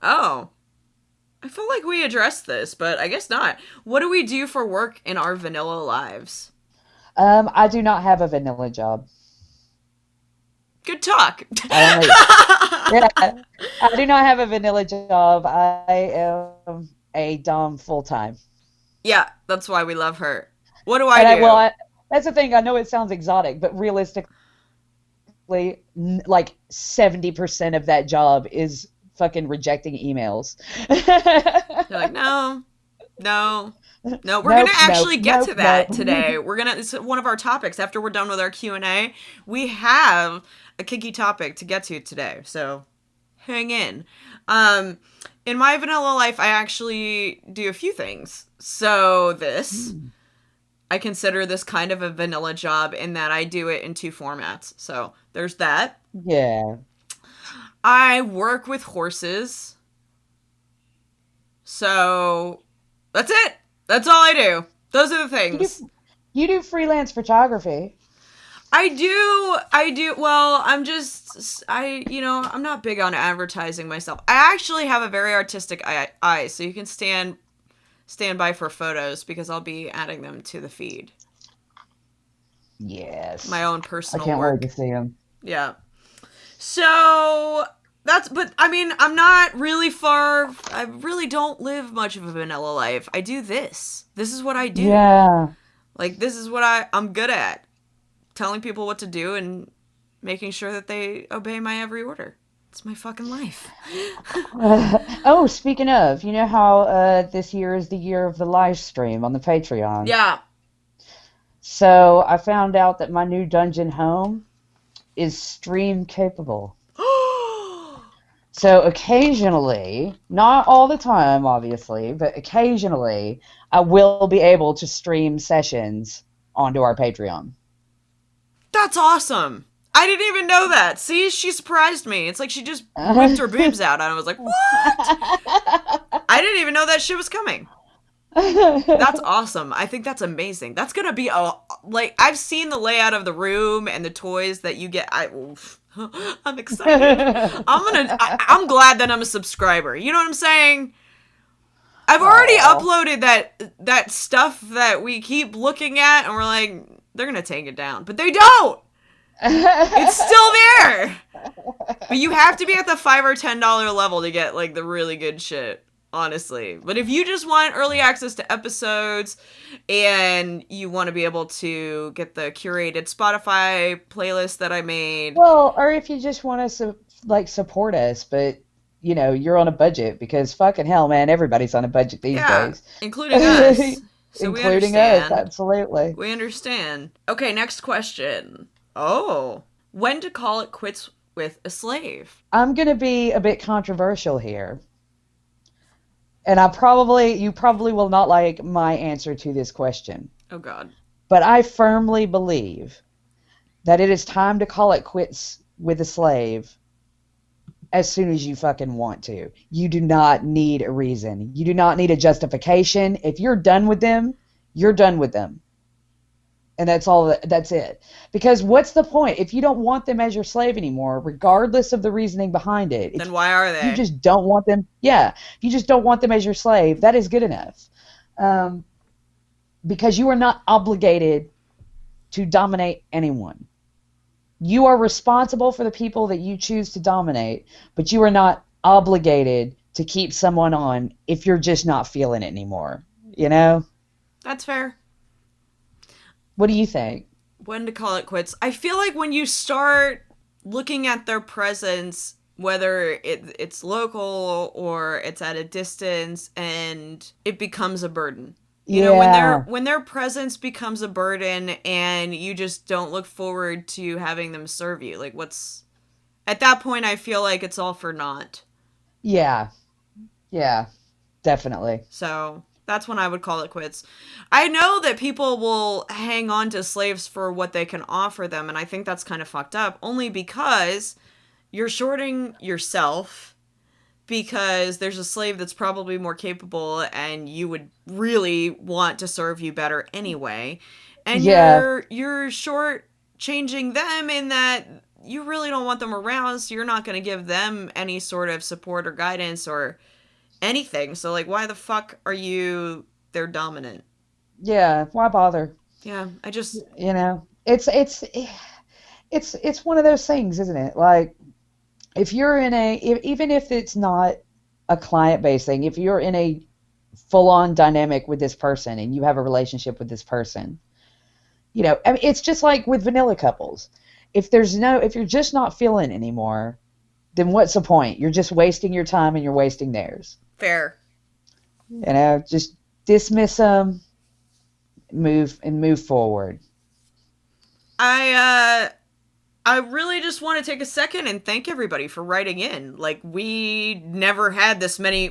Oh. I feel like we addressed this, but I guess not. What do we do for work in our vanilla lives? I do not have a vanilla job. Good talk. I do not have a vanilla job. I am a dom full-time. Yeah, that's why we love her. What do I do? That's the thing. I know it sounds exotic, but realistically, like 70% of that job is fucking rejecting emails. You're like, no. We're gonna actually get to that today. It's one of our topics. After we're done with our Q&A, we have a kinky topic to get to today. So hang in. In my vanilla life, I actually do a few things. So I consider this kind of a vanilla job in that I do it in 2 formats. So there's that. Yeah. I work with horses. So that's it. That's all I do. Those are the things. You do freelance photography. I do. Well, I'm not big on advertising myself. I actually have a very artistic eye, so you can stand by for photos because I'll be adding them to the feed. Yes. My own personal I can't work. wait to see them. Yeah. So I'm not really far. I really don't live much of a vanilla life. I do this. This is what I do. Yeah. Like, this is what I'm good at. Telling people what to do and making sure that they obey my every order. It's my fucking life. Speaking of, you know how this year is the year of the live stream on the Patreon? Yeah. So I found out that my new dungeon home is stream capable. So occasionally, not all the time, obviously, but occasionally, I will be able to stream sessions onto our Patreon. That's awesome. I didn't even know that. See, she surprised me. It's like she just whipped her boobs out, and I was like, what? I didn't even know that shit was coming. That's awesome. I think that's amazing. That's gonna be I've seen the layout of the room and the toys that you get. I'm excited. I'm glad that I'm a subscriber. You know what I'm saying? I've already uploaded that stuff that we keep looking at, and we're like, they're gonna take it down, but they don't. It's still there. But you have to be at the $5 or $10 level to get like the really good shit. Honestly. But if you just want early access to episodes and you want to be able to get the curated Spotify playlist that I made. Well, or if you just want to support us, but you're on a budget, because fucking hell, man, everybody's on a budget these days. Including us. So including us, absolutely. We understand. Okay, next question. Oh, when to call it quits with a slave? I'm going to be a bit controversial here. And you probably will not like my answer to this question. Oh, God. But I firmly believe that it is time to call it quits with a slave as soon as you fucking want to. You do not need a reason. You do not need a justification. If you're done with them, you're done with them. And that's it. Because what's the point? If you don't want them as your slave anymore, regardless of the reasoning behind it. Then why are they? You just don't want them. Yeah. If you just don't want them as your slave, that is good enough. Because you are not obligated to dominate anyone. You are responsible for the people that you choose to dominate, but you are not obligated to keep someone on if you're just not feeling it anymore. That's fair. What do you think? When to call it quits? I feel like when you start looking at their presence, whether it's local or it's at a distance, and it becomes a burden. When their presence becomes a burden and you just don't look forward to having them serve you. Like, at that point, I feel like it's all for naught. Yeah. Yeah, definitely. So that's when I would call it quits. I know that people will hang on to slaves for what they can offer them, and I think that's kind of fucked up, only because you're shorting yourself, because there's a slave that's probably more capable and you would really want to serve you better anyway. And you're short-changing them in that you really don't want them around, so you're not going to give them any sort of support or guidance or anything. So like, why the fuck are you their dominant? Yeah, why bother? Yeah, I just it's one of those things, isn't it? Like, if you're in even if it's not a client-based thing, if you're in a full-on dynamic with this person and you have a relationship with this person, I mean, it's just like with vanilla couples. If you're just not feeling it anymore, then what's the point? You're just wasting your time and you're wasting theirs. Fair. Just dismiss them, move forward. I really just want to take a second and thank everybody for writing in. Like, we've never had this many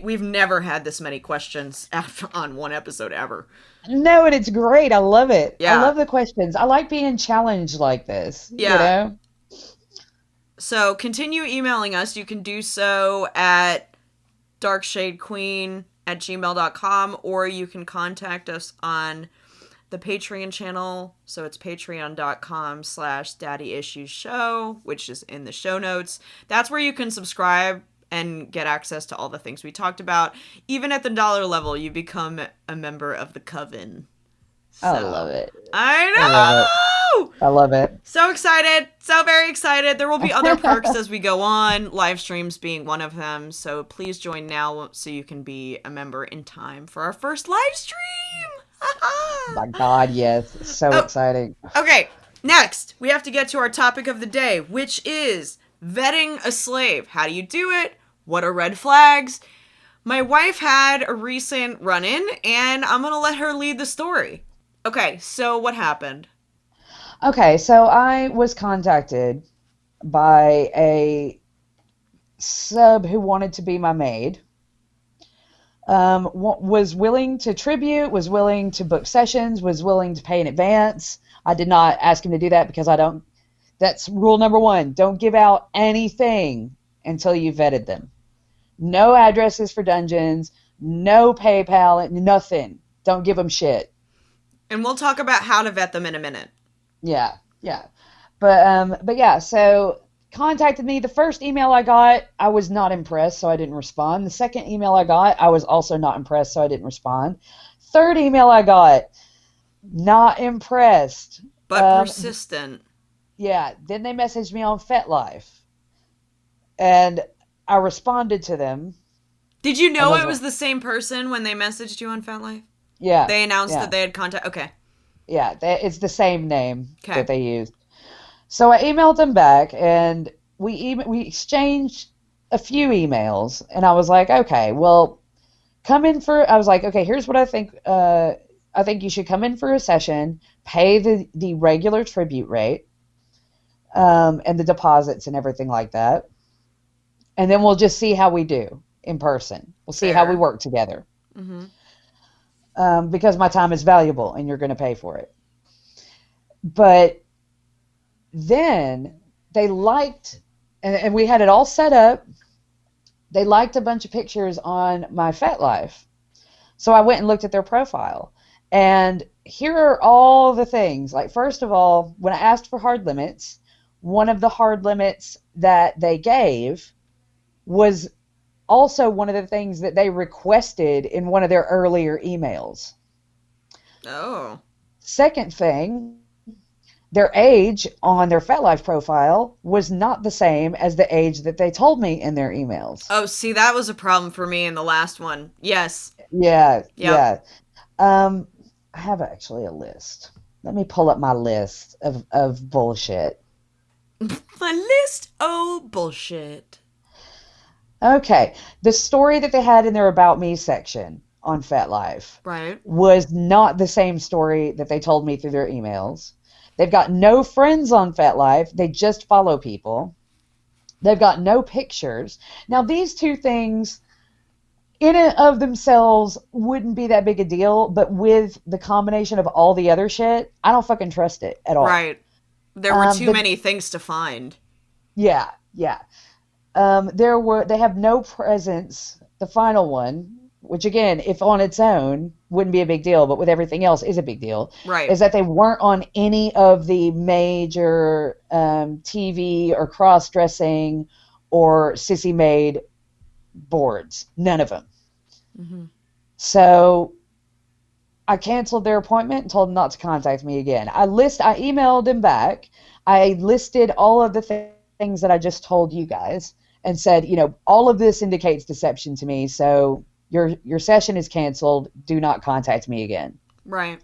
questions on one episode ever. No, and it's great. I love it. Yeah. I love the questions. I like being challenged like this. Yeah. So continue emailing us. You can do so at darkshadequeen@gmail.com, or you can contact us on the Patreon channel. So it's patreon.com/daddyissuesshow, which is in the show notes. That's where you can subscribe and get access to all the things we talked about. Even at the $1 level, you become a member of the coven. So, I love it. I know! I love it. So excited. So very excited. There will be other perks as we go on, live streams being one of them. So please join now so you can be a member in time for our first live stream. My God, yes. It's so exciting. Okay, next, we have to get to our topic of the day, which is vetting a slave. How do you do it? What are red flags? My wife had a recent run-in, and I'm going to let her lead the story. Okay, so what happened? Okay, so I was contacted by a sub who wanted to be my maid. Was willing to tribute, was willing to book sessions, was willing to pay in advance. I did not ask him to do that because that's rule number 1. Don't give out anything until you vetted them. No addresses for dungeons, no PayPal, nothing. Don't give them shit. And we'll talk about how to vet them in a minute. Yeah. But yeah, so contacted me. The first email I got, I was not impressed, so I didn't respond. The second email I got, I was also not impressed, so I didn't respond. Third email I got, not impressed. But persistent. Yeah, then they messaged me on FetLife. And I responded to them. Did you know it was the same person when they messaged you on FetLife? Yeah. They announced that they had contact. Okay. Yeah, it's the same name that they used. So I emailed them back, and we exchanged a few emails, and I was like, okay, well, I was like, okay, here's what I think. I think you should come in for a session, pay the regular tribute rate, and the deposits and everything like that, and then we'll just see how we do in person. We'll see how we work together. Mm-hmm. Because my time is valuable, and you're going to pay for it. But then they liked, and we had it all set up, they liked a bunch of pictures on my FetLife. So I went and looked at their profile. And here are all the things. Like, first of all, when I asked for hard limits, one of the hard limits that they gave was also one of the things that they requested in one of their earlier emails. Oh. Second thing, their age on their FetLife profile was not the same as the age that they told me in their emails. Oh, see, that was a problem for me in the last one. Yes. Yeah. I have actually a list. Let me pull up my list of bullshit. My list? Oh, bullshit. Okay. The story that they had in their About Me section on FetLife was not the same story that they told me through their emails. They've got no friends on FetLife. They just follow people. They've got no pictures. Now, these two things in and of themselves wouldn't be that big a deal, but with the combination of all the other shit, I don't fucking trust it at all. Right. There were too many things to find. Yeah. They have no presence. The final one, which again, if on its own, wouldn't be a big deal, but with everything else is a big deal. Right. Is that they weren't on any of the major TV or cross-dressing or sissy maid boards. None of them. Mm-hmm. So I canceled their appointment and told them not to contact me again. I emailed them back. I listed all of the things that I just told you guys and said, all of this indicates deception to me, so your session is canceled. Do not contact me again. Right.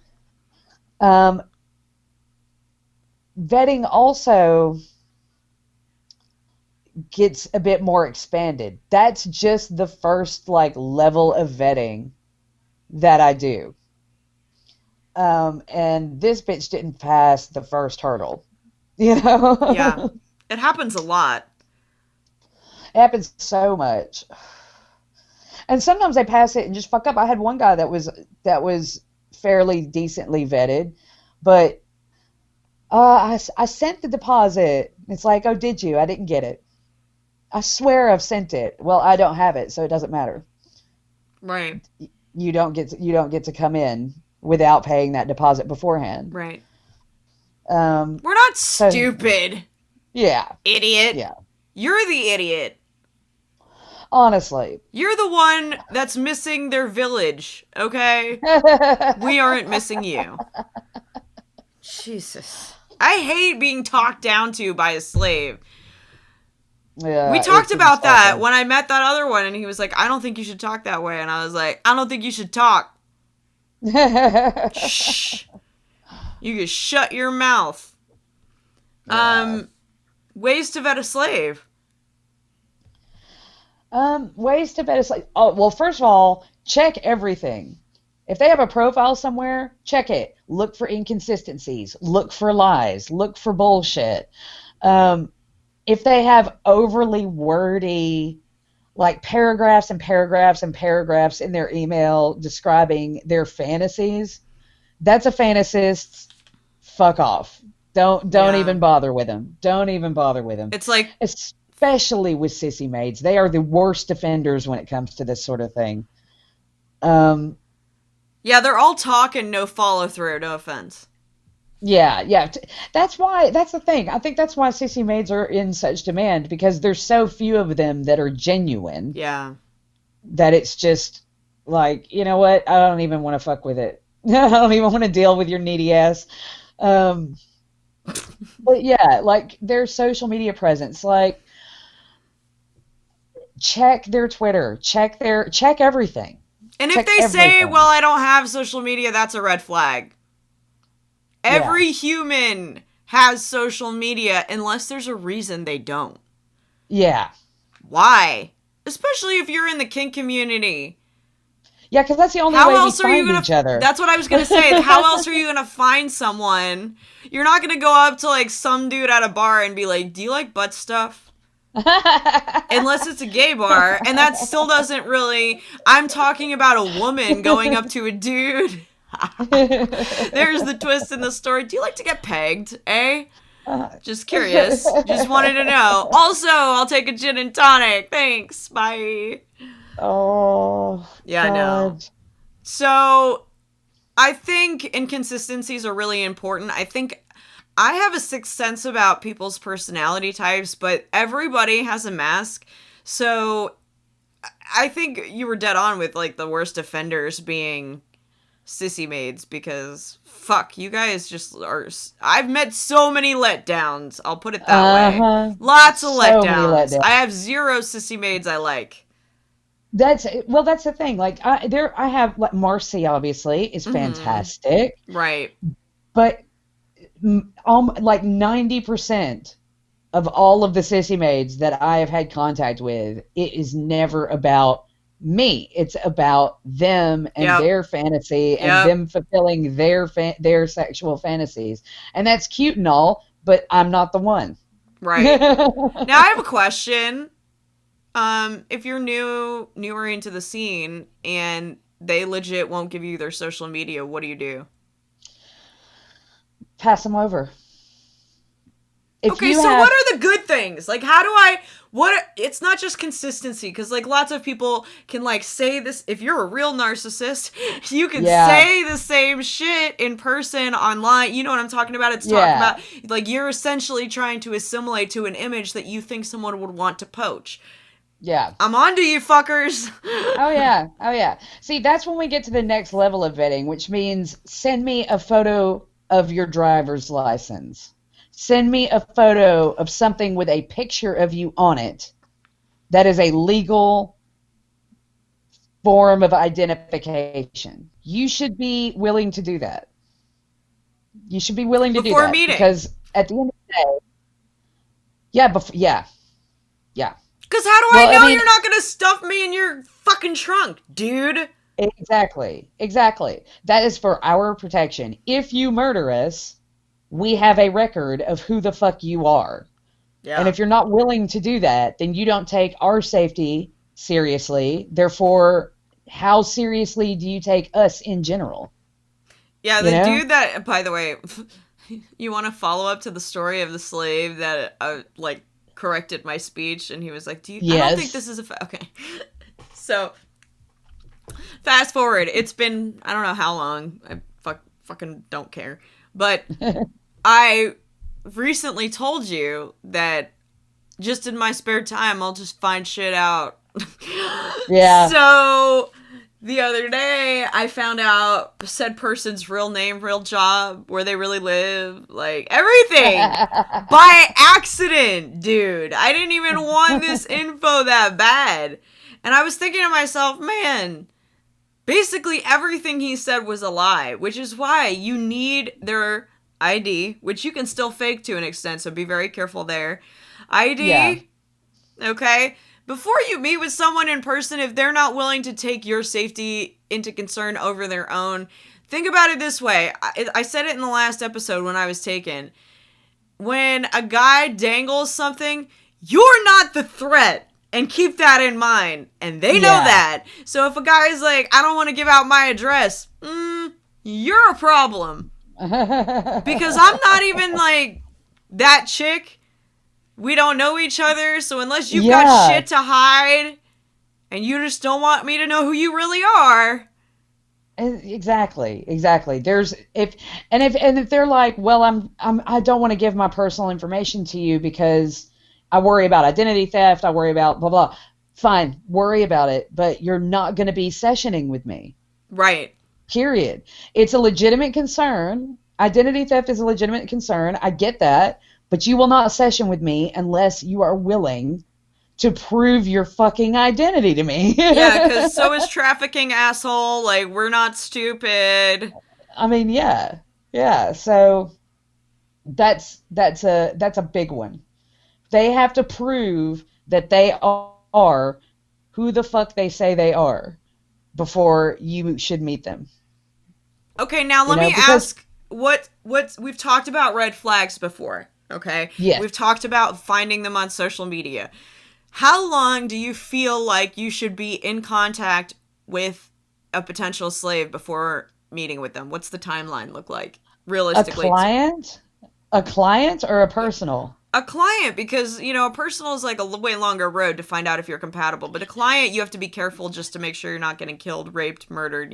Vetting also gets a bit more expanded. That's just the first level of vetting that I do. And this bitch didn't pass the first hurdle. Yeah. It happens a lot. It happens so much. And sometimes they pass it and just fuck up. I had one guy that was fairly decently vetted, but I sent the deposit. It's like, oh, did you? I didn't get it. I swear I've sent it. Well, I don't have it, so it doesn't matter. Right. You don't get to come in without paying that deposit beforehand. Right. We're not stupid. Yeah. Idiot. Yeah. You're the idiot. Honestly. You're the one that's missing their village, okay? We aren't missing you. Jesus. I hate being talked down to by a slave. Yeah, we talked about that when I met that other one, and he was like, I don't think you should talk that way. And I was like, I don't think you should talk. Shh. You can shut your mouth. Yeah. Ways to vet a slave. Ways to vet a slave. Oh, well, first of all, check everything. If they have a profile somewhere, check it. Look for inconsistencies. Look for lies. Look for bullshit. if they have overly wordy, like paragraphs and paragraphs and paragraphs in their email describing their fantasies, that's a fantasist. Fuck off. Don't Yeah. even bother with them. Don't even bother with them. It's like, Especially with sissy maids. They are the worst offenders when it comes to this sort of thing. Um, yeah, they're all talk and no follow through. No offense. yeah. That's the thing. I think that's why sissy maids are in such demand, because there's so few of them that are genuine Yeah. that it's just like, you know what? I don't even want to fuck with it. I don't even want to deal with your needy ass. But yeah, like their social media presence, like check their Twitter, check everything. And if Check they say, everything. well, I don't have social media, that's a red flag. Every human has social media unless there's a reason they don't. Yeah. Why? Especially if you're in the kink community. Yeah, because that's the only How way we else are you find gonna? each other. That's what I was gonna say. How else are you gonna find someone? You're not gonna go up to like some dude at a bar and be like, "Do you like butt stuff?" Unless it's a gay bar, and that still doesn't really. I'm talking about a woman going up to a dude. There's the twist in the story. Do you like to get pegged? Eh? Just curious. Just wanted to know. Also, I'll take a gin and tonic. Thanks. Bye. Oh. Yeah, I know. God. So, I think inconsistencies are really important. I think I have a sixth sense about people's personality types, but everybody has a mask. So, I think you were dead on with like the worst offenders being sissy maids, because fuck, you guys just are. I've met so many letdowns. I'll put it that way. Lots of So many letdowns. letdowns. I have 0 sissy maids I like. That's the thing. Like I have like Marcy obviously is fantastic, Right. but like 90% of all of the sissy maids that I have had contact with, it is never about me. It's about them and Yep. their fantasy and Yep. them fulfilling their sexual fantasies. And that's cute and all, but I'm not the one. Right. Now I have a question. If you're newer into the scene and they legit won't give you their social media, what do you do? Pass them over. If Okay, you so have- what are the good things? Like, how do it's not just consistency, because, like, lots of people can, like, say this, if you're a real narcissist, you can Yeah. say the same shit in person, online, you know what I'm talking about? It's talking Yeah. about, like, you're essentially trying to assimilate to an image that you think someone would want to poach. Yeah. I'm on to you, fuckers! Oh yeah. See, that's when we get to the next level of vetting, which means send me a photo of your driver's license. Send me a photo of something with a picture of you on it that is a legal form of identification. You should be willing to do that. You should be willing to Before do that. meeting. Because at the end of the day, yeah. Because how do Well, I I know mean- you're not gonna stuff me in your fucking trunk, dude? Exactly. That is for our protection. If you murder us, we have a record of who the fuck you are. Yeah. And if you're not willing to do that, then you don't take our safety seriously. Therefore, how seriously do you take us in general? Yeah, the You know? dude that, by the way, you want to follow up to the story of the slave that, like, corrected my speech, and he was like, I don't Yes. think this is okay. So, fast forward, it's been, I don't know how long, I fucking don't care, but I recently told you that just in my spare time, I'll just find shit out. Yeah. So, the other day, I found out said person's real name, real job, where they really live, like everything by accident, dude. I didn't even want this info that bad. And I was thinking to myself, man, basically everything he said was a lie, which is why you need their ID, which you can still fake to an extent, so be very careful there. ID, Yeah. okay? Before you meet with someone in person, if they're not willing to take your safety into concern over their own, think about it this way. I said it in the last episode when I was taken. when a guy dangles something, you're not the threat. And keep that in mind. And they know that. So if a guy's like, I don't want to give out my address, you're a problem. Because I'm not even like that chick. We don't know each other. So unless you've got shit to hide and you just don't want me to know who you really are. Exactly. There's if they're like, well, I don't want to give my personal information to you because I worry about identity theft, I worry about blah blah. Fine, worry about it, but you're not going to be sessioning with me. Right. Period. It's a legitimate concern. Identity theft is a legitimate concern. I get that, but you will not session with me unless you are willing to prove your fucking identity to me. Yeah, because so is trafficking, asshole. Like, we're not stupid. I mean, yeah. So that's a big one. They have to prove that they are who the fuck they say they are before you should meet them. Okay, now let me ask what we've talked about red flags before, okay? Yes. We've talked about finding them on social media. How long do you feel like you should be in contact with a potential slave before meeting with them? What's the timeline look like, realistically? A client or a personal? A client, because, a personal is like a way longer road to find out if you're compatible. But a client, you have to be careful just to make sure you're not getting killed, raped, murdered,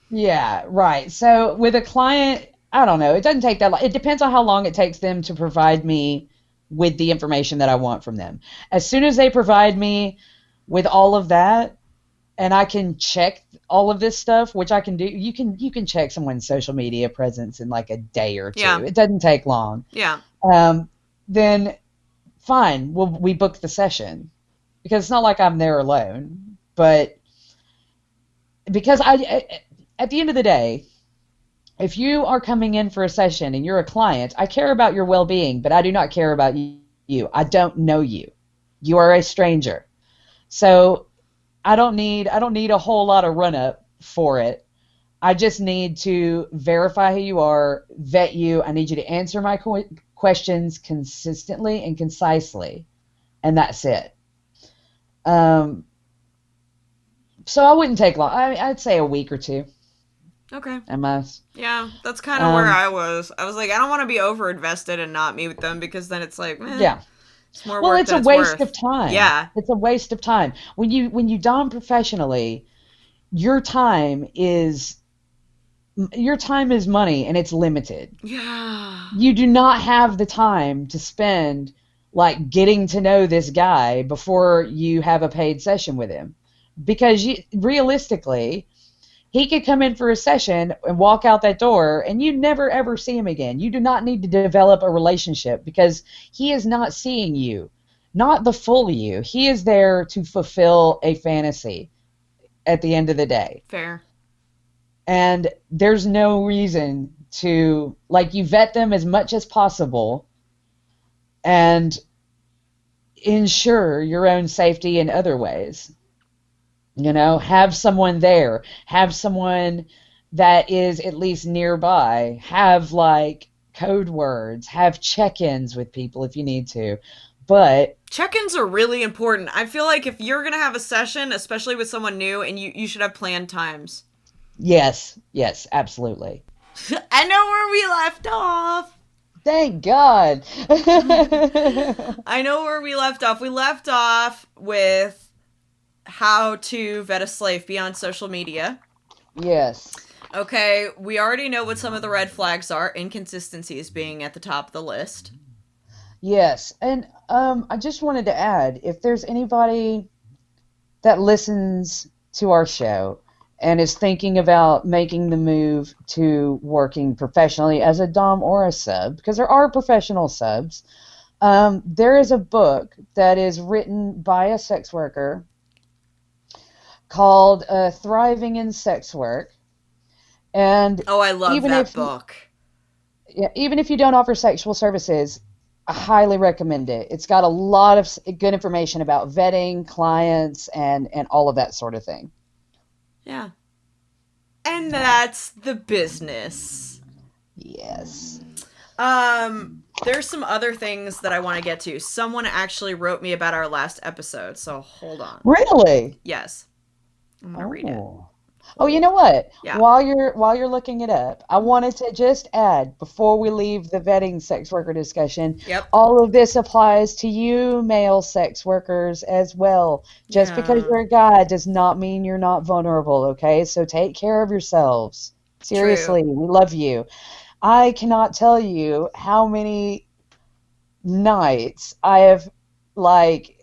Yeah, right. So with a client, I don't know. It doesn't take that long. It depends on how long it takes them to provide me with the information that I want from them. As soon as they provide me with all of that, and I can check all of this stuff, which I can do. You can check someone's social media presence in like a day or two. Yeah. It doesn't take long. Yeah. Then fine, we book the session, because it's not like I'm there alone. But because at the end of the day, if you are coming in for a session and you're a client, I care about your well-being, but I do not care about you. I don't know you. You are a stranger. So I don't need a whole lot of run-up for it. I just need to verify who you are, vet you. I need you to answer my questions consistently and concisely, and that's it. So I wouldn't take long. I'd say a week or two. Okay. Yeah, that's kind of where I was. I was like, I don't want to be over-invested and not meet with them, because then it's like, it's more work it's than a waste worth. of time. Yeah. It's a waste of time. When you dom professionally, your time is money, and it's limited. Yeah. You do not have the time to spend like getting to know this guy before you have a paid session with him, because realistically, he could come in for a session and walk out that door and you never ever see him again. You do not need to develop a relationship, because he is not seeing you, not the full you. He is there to fulfill a fantasy at the end of the day. Fair. And there's no reason to, like, you vet them as much as possible and ensure your own safety in other ways. Have someone there, have someone that is at least nearby, have like code words, have check-ins with people if you need to. But check-ins are really important. I feel like if you're going to have a session, especially with someone new, and you should have planned times. Yes, absolutely. I know where we left off. Thank God. I know where we left off. We left off with how to vet a slave beyond social media. Yes. Okay, we already know what some of the red flags are, inconsistencies being at the top of the list. Yes, and I just wanted to add, if there's anybody that listens to our show and is thinking about making the move to working professionally as a dom or a sub, because there are professional subs, there is a book that is written by a sex worker called Thriving in Sex Work. And I love that book. Even if you don't offer sexual services, I highly recommend it. It's got a lot of good information about vetting clients and all of that sort of thing. Yeah. And that's the business. Yes. There's some other things that I want to get to. Someone actually wrote me about our last episode, so hold on. Really? Yes. I'm gonna read it. Oh, you know what? Yeah. While you're looking it up, I wanted to just add before we leave the vetting sex worker discussion. Yep. All of this applies to you, male sex workers, as well. Just because Yeah. you're a guy does not mean you're not vulnerable. Okay, so take care of yourselves. Seriously, we love you. I cannot tell you how many nights I have like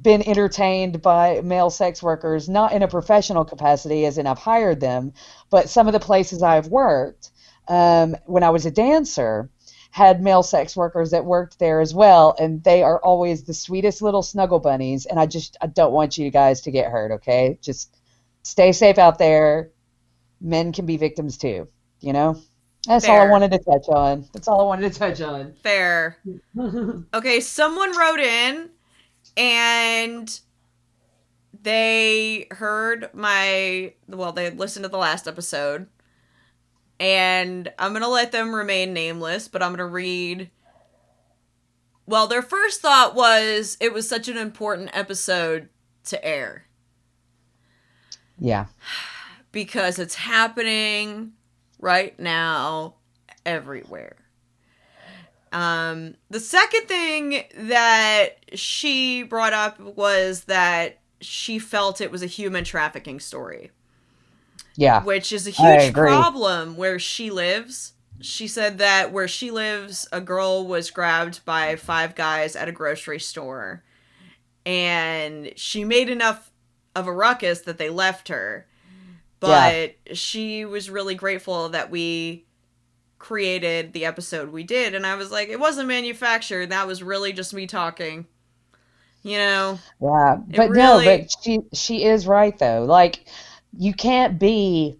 been entertained by male sex workers, not in a professional capacity, as in I've hired them, but some of the places I've worked when I was a dancer had male sex workers that worked there as well, and they are always the sweetest little snuggle bunnies. And I don't want you guys to get hurt. Okay, just stay safe out there. Men can be victims too. You know. That's all I Fair. wanted to touch on. That's all I wanted to touch on. Fair. Okay, someone wrote in and they heard they listened to the last episode, and I'm gonna let them remain nameless, but I'm gonna read. Well, their first thought was it was such an important episode to air Yeah. because it's happening right now everywhere. The second thing that she brought up was that she felt it was a human trafficking story, Yeah. which is a I huge agree. problem where she lives. She said that where she lives, a girl was grabbed by 5 guys at a grocery store, and she made enough of a ruckus that they left her. But she was really grateful that we created the episode we did, and I was like, it wasn't manufactured. That was really just me talking. You know? Yeah, It but really- no, but she is right though. Like, you can't be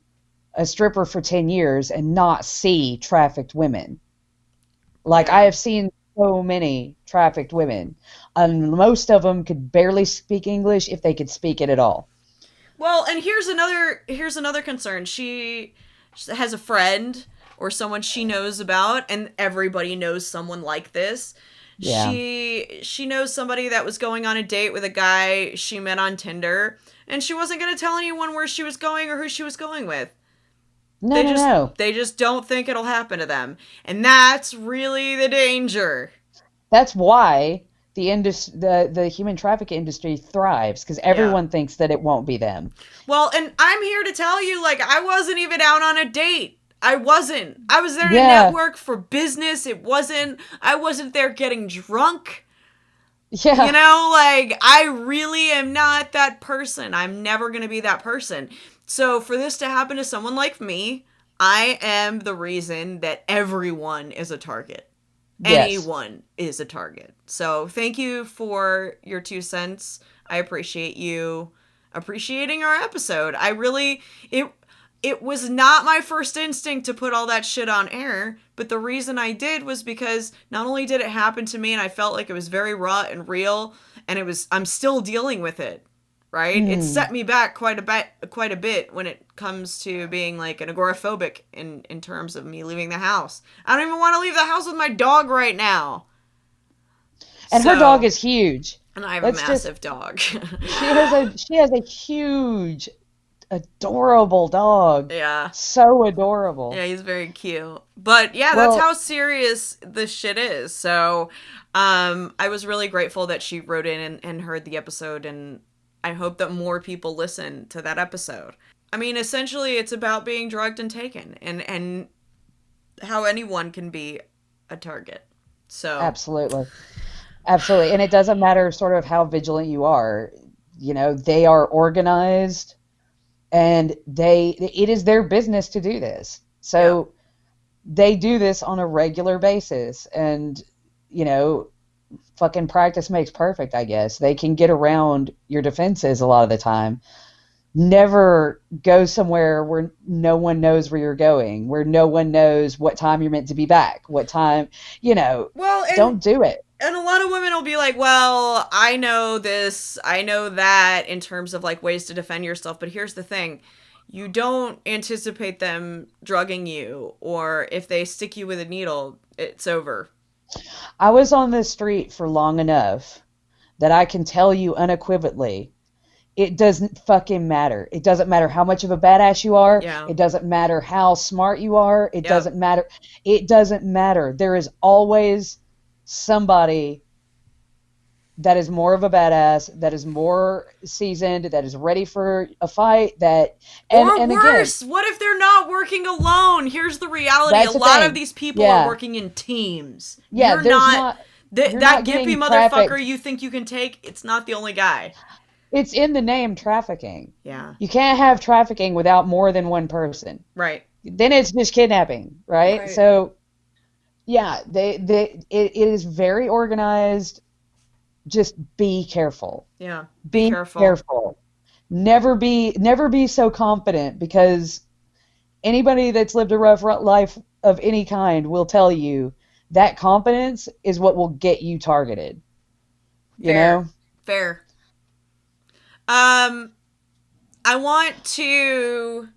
a stripper for 10 years and not see trafficked women. Like, I have seen so many trafficked women, and most of them could barely speak English if they could speak it at all. Well, and here's another concern. She has a friend or someone she knows about, and everybody knows someone like this. Yeah. She knows somebody that was going on a date with a guy she met on Tinder, and she wasn't going to tell anyone where she was going or who she was going with. No, no. They just don't think it'll happen to them. And that's really the danger. That's why the human trafficking industry thrives, because everyone thinks that it won't be them. Well, and I'm here to tell you, like, I wasn't even out on a date. I wasn't. I was there to Yeah. network for business. I wasn't there getting drunk. Yeah. You know, like, I really am not that person. I'm never going to be that person. So for this to happen to someone like me, I am the reason that everyone is a target. Yes. Anyone is a target. So thank you for your 2 cents. I appreciate you appreciating our episode. It was not my first instinct to put all that shit on air, but the reason I did was because not only did it happen to me and I felt like it was very raw and real, and I'm still dealing with it, right? It set me back quite a bit when it comes to being like an agoraphobic in terms of me leaving the house. I don't even want to leave the house with my dog right now. And her So- dog is huge. And I have Let's a just- massive dog. She has a huge, adorable dog. Yeah. So adorable. Yeah, he's very cute. But yeah, Well- that's how serious this shit is. So I was really grateful that she wrote in and heard the episode, and I hope that more people listen to that episode. I mean, essentially it's about being drugged and taken, and how anyone can be a target. So Absolutely. Absolutely. And it doesn't matter sort of how vigilant you are. You know, they are organized, and it is their business to do this. So they do this on a regular basis, and, you know, fucking practice makes perfect, I guess. They can get around your defenses a lot of the time. Never go somewhere where no one knows where you're going, where no one knows what time you're meant to be back, what time, you know, well, and, don't do it. and a lot of women will be like, well, I know this, I know that in terms of like ways to defend yourself, but here's the thing. you don't anticipate them drugging you, or if they stick you with a needle, it's over. I was on this street for long enough that I can tell you unequivocally, it doesn't fucking matter. It doesn't matter how much of a badass you are. Yeah. It doesn't matter how smart you are. It Yep. doesn't matter. It doesn't matter. There is always somebody that is more of a badass, that is more seasoned, that is ready for a fight, that and Or and worse, what if they're not working alone? Here's the reality. That's A the lot thing. of these people Yeah. are working in teams. Yeah, You're there's not, not- that you're that not gimpy getting motherfucker trafficked. you think you can take, it's not the only guy. it's in the name trafficking. Yeah. You can't have trafficking without more than one person. Right. Then it's just kidnapping, right? Right. So, yeah, it is very organized. Just be careful. Yeah. Be careful. Never be so confident, because anybody that's lived a rough life of any kind will tell you that confidence is what will get you targeted. You Fair. know? Fair. I want to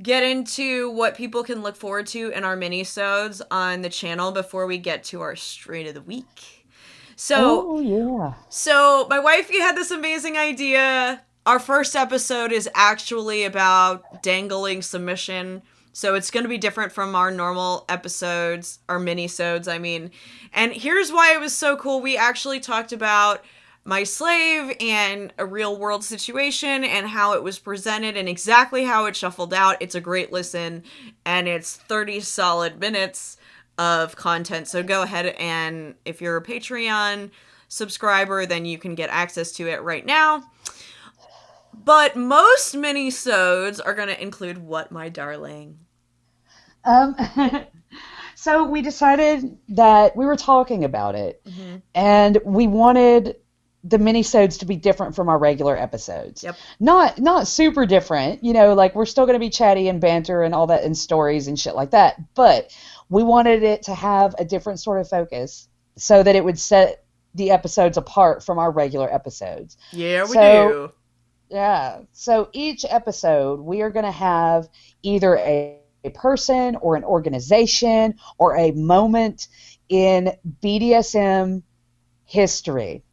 get into what people can look forward to in our mini-sodes on the channel before we get to our straight of the week. So, yeah. So my wifey had this amazing idea. Our first episode is actually about dangling submission. So it's going to be different from our normal episodes, our mini-sodes, I mean. And here's why it was so cool. We actually talked about My Slave and a real world situation and how it was presented and exactly how it shuffled out. It's a great listen, and it's 30 solid minutes of content. So go ahead, and if you're a Patreon subscriber, then you can get access to it right now. But most mini-sodes are going to include what, my darling? So we decided that we were talking about it, and we wanted the minisodes to be different from our regular episodes. Yep. Not super different, you know, like we're still going to be chatty and banter and all that and stories and shit like that, but we wanted it to have a different sort of focus so that it would set the episodes apart from our regular episodes. Yeah, we do. Yeah. So each episode, we are going to have either a person or an organization or a moment in BDSM history,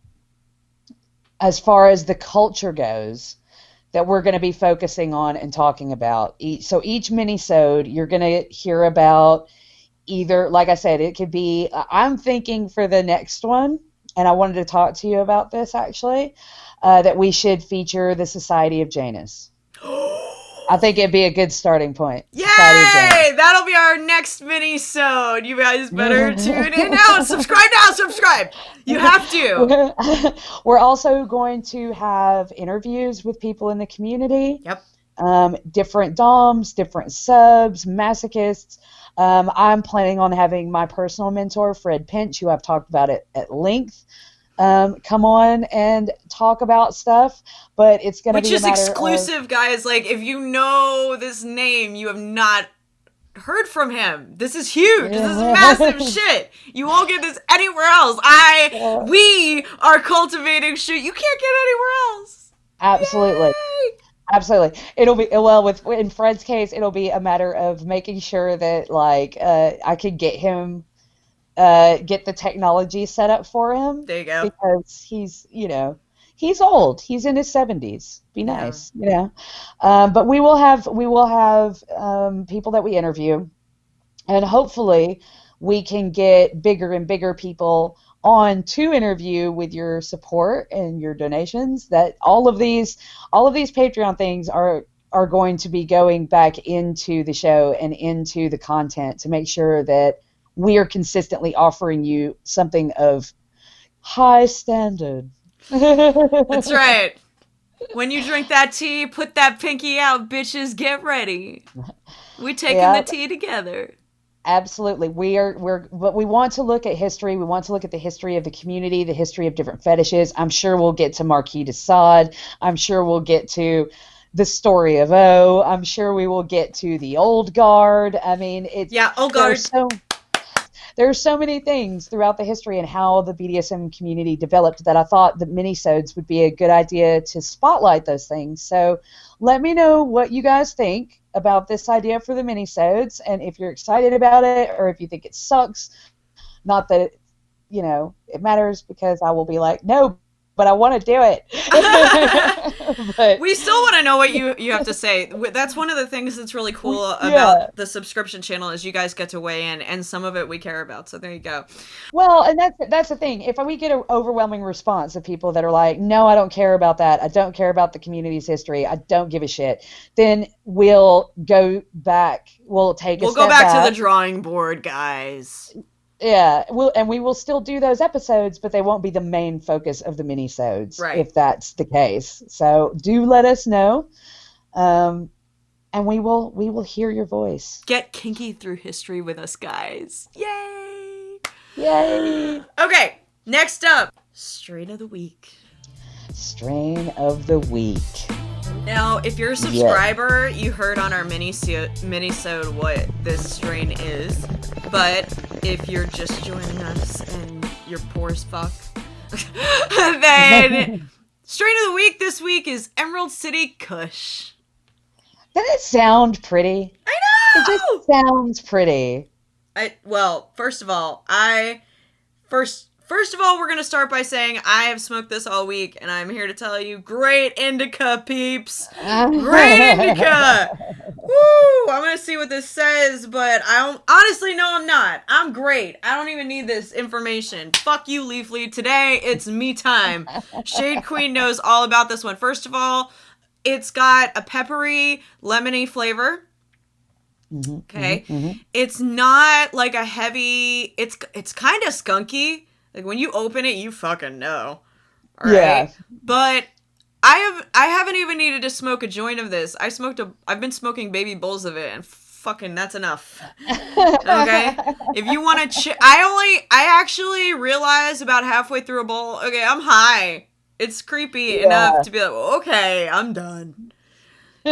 as far as the culture goes, that we're going to be focusing on and talking about. So each mini-sode, you're going to hear about either, like I said, it could be, I'm thinking for the next one, and I wanted to talk to you about this actually, that we should feature the Society of Janus. I think it'd be a good starting point. Yay! Society of Janus. That'll be our next mini-sode. You guys better tune in now. Subscribe now. Subscribe. You have to. We're also going to have interviews with people in the community. Yep. Different DOMs, different subs, masochists. I'm planning on having my personal mentor, Fred Pinch, who I've talked about it at length, come on and talk about stuff, but it's going to be a matter exclusive, guys. Like, if you know this name, you have not heard from him. This is huge. This is massive shit. You won't get this anywhere else. We are cultivating shit you can't get anywhere else. Absolutely. Yay! Absolutely. It'll be, well, in Fred's case, it'll be a matter of making sure that, like, I could get him, get the technology set up for him. There you go. Because he's, you know, he's old. He's in his 70s. Be nice, you know. But we will have people that we interview, and hopefully we can get bigger and bigger people on to interview with your support and your donations. That all of these Patreon things are going to be going back into the show and into the content to make sure that we are consistently offering you something of high standard. That's right. When you drink that tea, put that pinky out, bitches. Get ready. We taking the tea together. Absolutely. But we want to look at history. We want to look at the history of the community, the history of different fetishes. I'm sure we'll get to Marquis de Sade. I'm sure we'll get to the story of O. I'm sure we will get to the Old Guard. I mean, Old Guard. There are so many things throughout the history and how the BDSM community developed that I thought that minisodes would be a good idea to spotlight those things. So let me know what you guys think about this idea for the minisodes, and if you're excited about it or if you think it sucks. Not that, it matters, because I will be like, no, but I want to do it. But, We still want to know what you have to say. That's one of the things that's really cool about the subscription channel is you guys get to weigh in, and some of it we care about. So there you go. well, and that's the thing. If we get an overwhelming response of people that are like, no, I don't care about that. I don't care about the community's history. I don't give a shit. Then we'll go back. We'll go back to the drawing board, guys. Yeah, we will still do those episodes, but they won't be the main focus of the minisodes, right, if that's the case. So do let us know, and we will hear your voice. Get kinky through history with us, guys. Yay! Yay! Okay, next up, strain of the week. Strain of the week. Now, if you're a subscriber, you heard on our minisode what this strain is. But if you're just joining us and you're poor as fuck, then strain of the week this week is Emerald City Kush. Doesn't it sound pretty? I know! It just sounds pretty. Well, first of all, we're going to start by saying I have smoked this all week, and I'm here to tell you, great indica, peeps. Great indica. Woo! I'm going to see what this says, but honestly, no, I'm not. I'm great. I don't even need this information. Fuck you, Leafly. Today, it's me time. Shade Queen knows all about this one. First of all, it's got a peppery, lemony flavor. Okay. It's not like a heavy, it's kind of skunky. Like, when you open it, you fucking know. All right? Yeah. But I haven't even needed to smoke a joint of this. I've been smoking baby bowls of it, and fucking that's enough. Okay? If you want to I actually realized about halfway through a bowl, okay, I'm high. It's creepy enough to be like, okay, I'm done.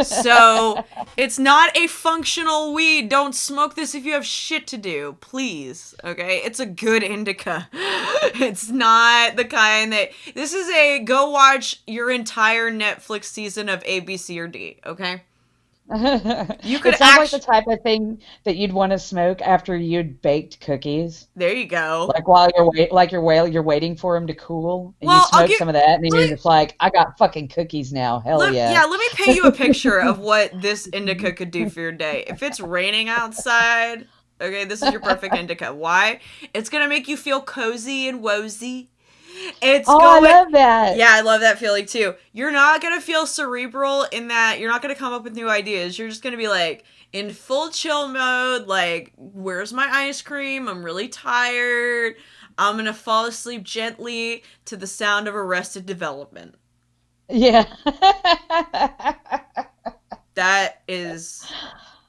So, it's not a functional weed. Don't smoke this if you have shit to do, please. Okay? It's a good indica. It's not the kind that... This is a go watch your entire Netflix season of A, B, C, or D, okay? You could it sounds like the type of thing that you'd want to smoke after you'd baked cookies. There you go. Like while you're waiting for them to cool, and you smoke some of that, and then you're just like, I got fucking cookies now. Hell yeah. Yeah, let me paint you a picture of what this indica could do for your day. If it's raining outside, okay, this is your perfect indica. Why? It's gonna make you feel cozy and woozy. I love that. Yeah, I love that feeling too. You're not gonna feel cerebral in that you're not gonna come up with new ideas. You're just gonna be like in full chill mode, like, where's my ice cream? I'm really tired. I'm gonna fall asleep gently to the sound of Arrested Development. Yeah. This is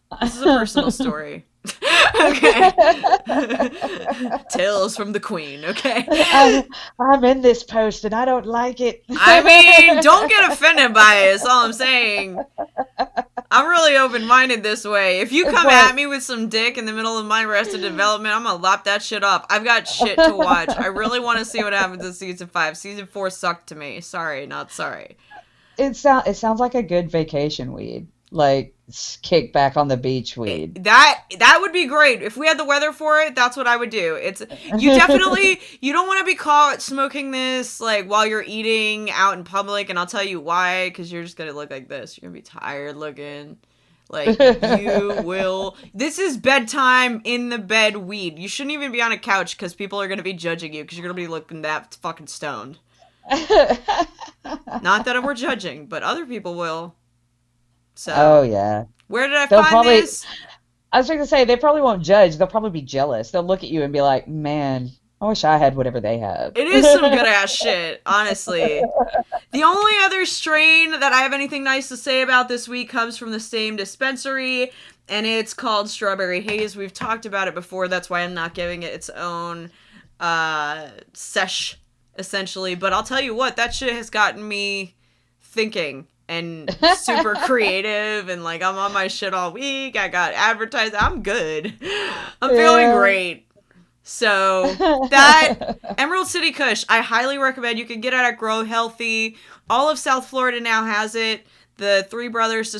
a personal story. Okay. Tales from the Queen, okay? I'm in this post and I don't like it. I mean, don't get offended by it, is all I'm saying. I'm really open-minded this way. If you come at me with some dick in the middle of my Arrested Development, I'm gonna lop that shit up. I've got shit to watch. I really want to see what happens in season 5. Season 4 sucked to me. Sorry, not sorry. It sounds like a good vacation weed. Like, kick back on the beach weed. That would be great. If we had the weather for it, that's what I would do. You don't want to be caught smoking this like while you're eating out in public, and I'll tell you why, because you're just gonna look like this. You're gonna be tired looking. Like, you will. This is bedtime in the bed weed. You shouldn't even be on a couch because people are gonna be judging you because you're gonna be looking that fucking stoned. Not that we're judging, but other people will. So, oh yeah. Where did I find this? I was going to say, they probably won't judge. They'll probably be jealous. They'll look at you and be like, man, I wish I had whatever they have. It is some good ass shit, honestly. The only other strain that I have anything nice to say about this week comes from the same dispensary, and it's called Strawberry Haze. We've talked about it before. That's why I'm not giving it its own sesh, essentially. But I'll tell you what, that shit has gotten me thinking. And super creative, and like I'm on my shit all week. I got advertised. I'm good. I'm feeling great. So that Emerald City Kush, I highly recommend. You can get it at Grow Healthy. All of South Florida now has it. The Three Brothers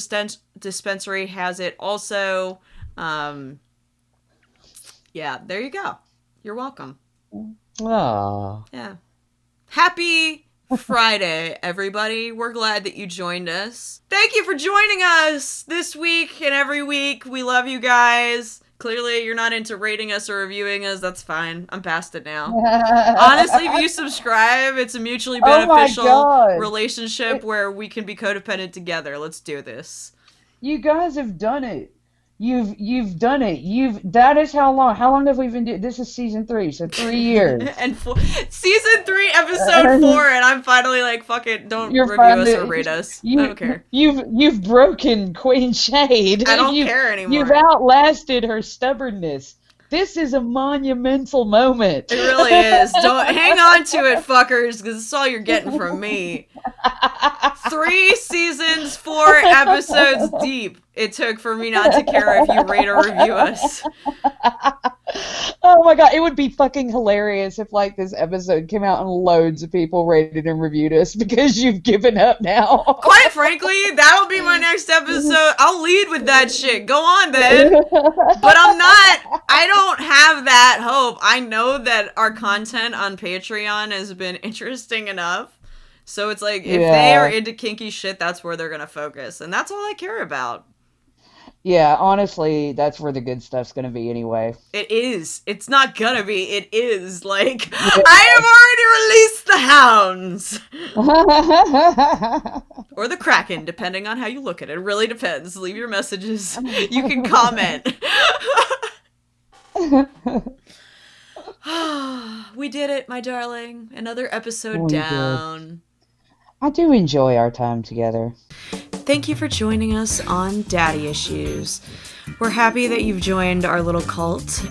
dispensary has it also. Yeah, there you go. You're welcome. Oh. Yeah. Happy Friday, everybody. We're glad that you joined us. Thank you for joining us this week and every week. We love you guys. Clearly, you're not into rating us or reviewing us. That's fine. I'm past it now. Honestly, if you subscribe, it's a mutually beneficial relationship where we can be codependent together. Let's do this. You guys have done it. You've done it. That is how long. How long have we been doing? This is season 3, so 3 years. And season 3, episode 4, and I'm finally like, fuck it, don't review us or rate us. I don't care. You've broken Queen Shade. I don't care anymore. You've outlasted her stubbornness. This is a monumental moment. It really is. Don't hang on to it, fuckers, because it's all you're getting from me. 3 seasons, 4 episodes deep. It took for me not to care if you rate or review us. Oh my god, it would be fucking hilarious if like this episode came out and loads of people rated and reviewed us because you've given up now. Quite frankly, that'll be my next episode. I'll lead with that shit. Go on then. But I don't have that hope. I know that our content on Patreon has been interesting enough. So it's like, if they are into kinky shit, that's where they're going to focus. And that's all I care about. Yeah, honestly, that's where the good stuff's gonna be anyway. It is. It's not gonna be. It is. Like, I have already released the hounds. Or the Kraken, depending on how you look at it. It really depends. Leave your messages. You can comment. We did it, my darling. Another episode down. I do enjoy our time together. Thank you for joining us on Daddy Issues. We're happy that you've joined our little cult.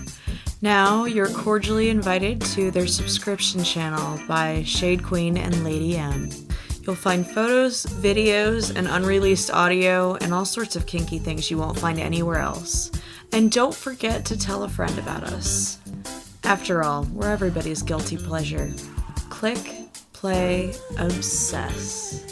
Now you're cordially invited to their subscription channel by Shade Queen and Lady M. You'll find photos, videos, and unreleased audio, and all sorts of kinky things you won't find anywhere else. And don't forget to tell a friend about us. After all, we're everybody's guilty pleasure. Click, play, obsess.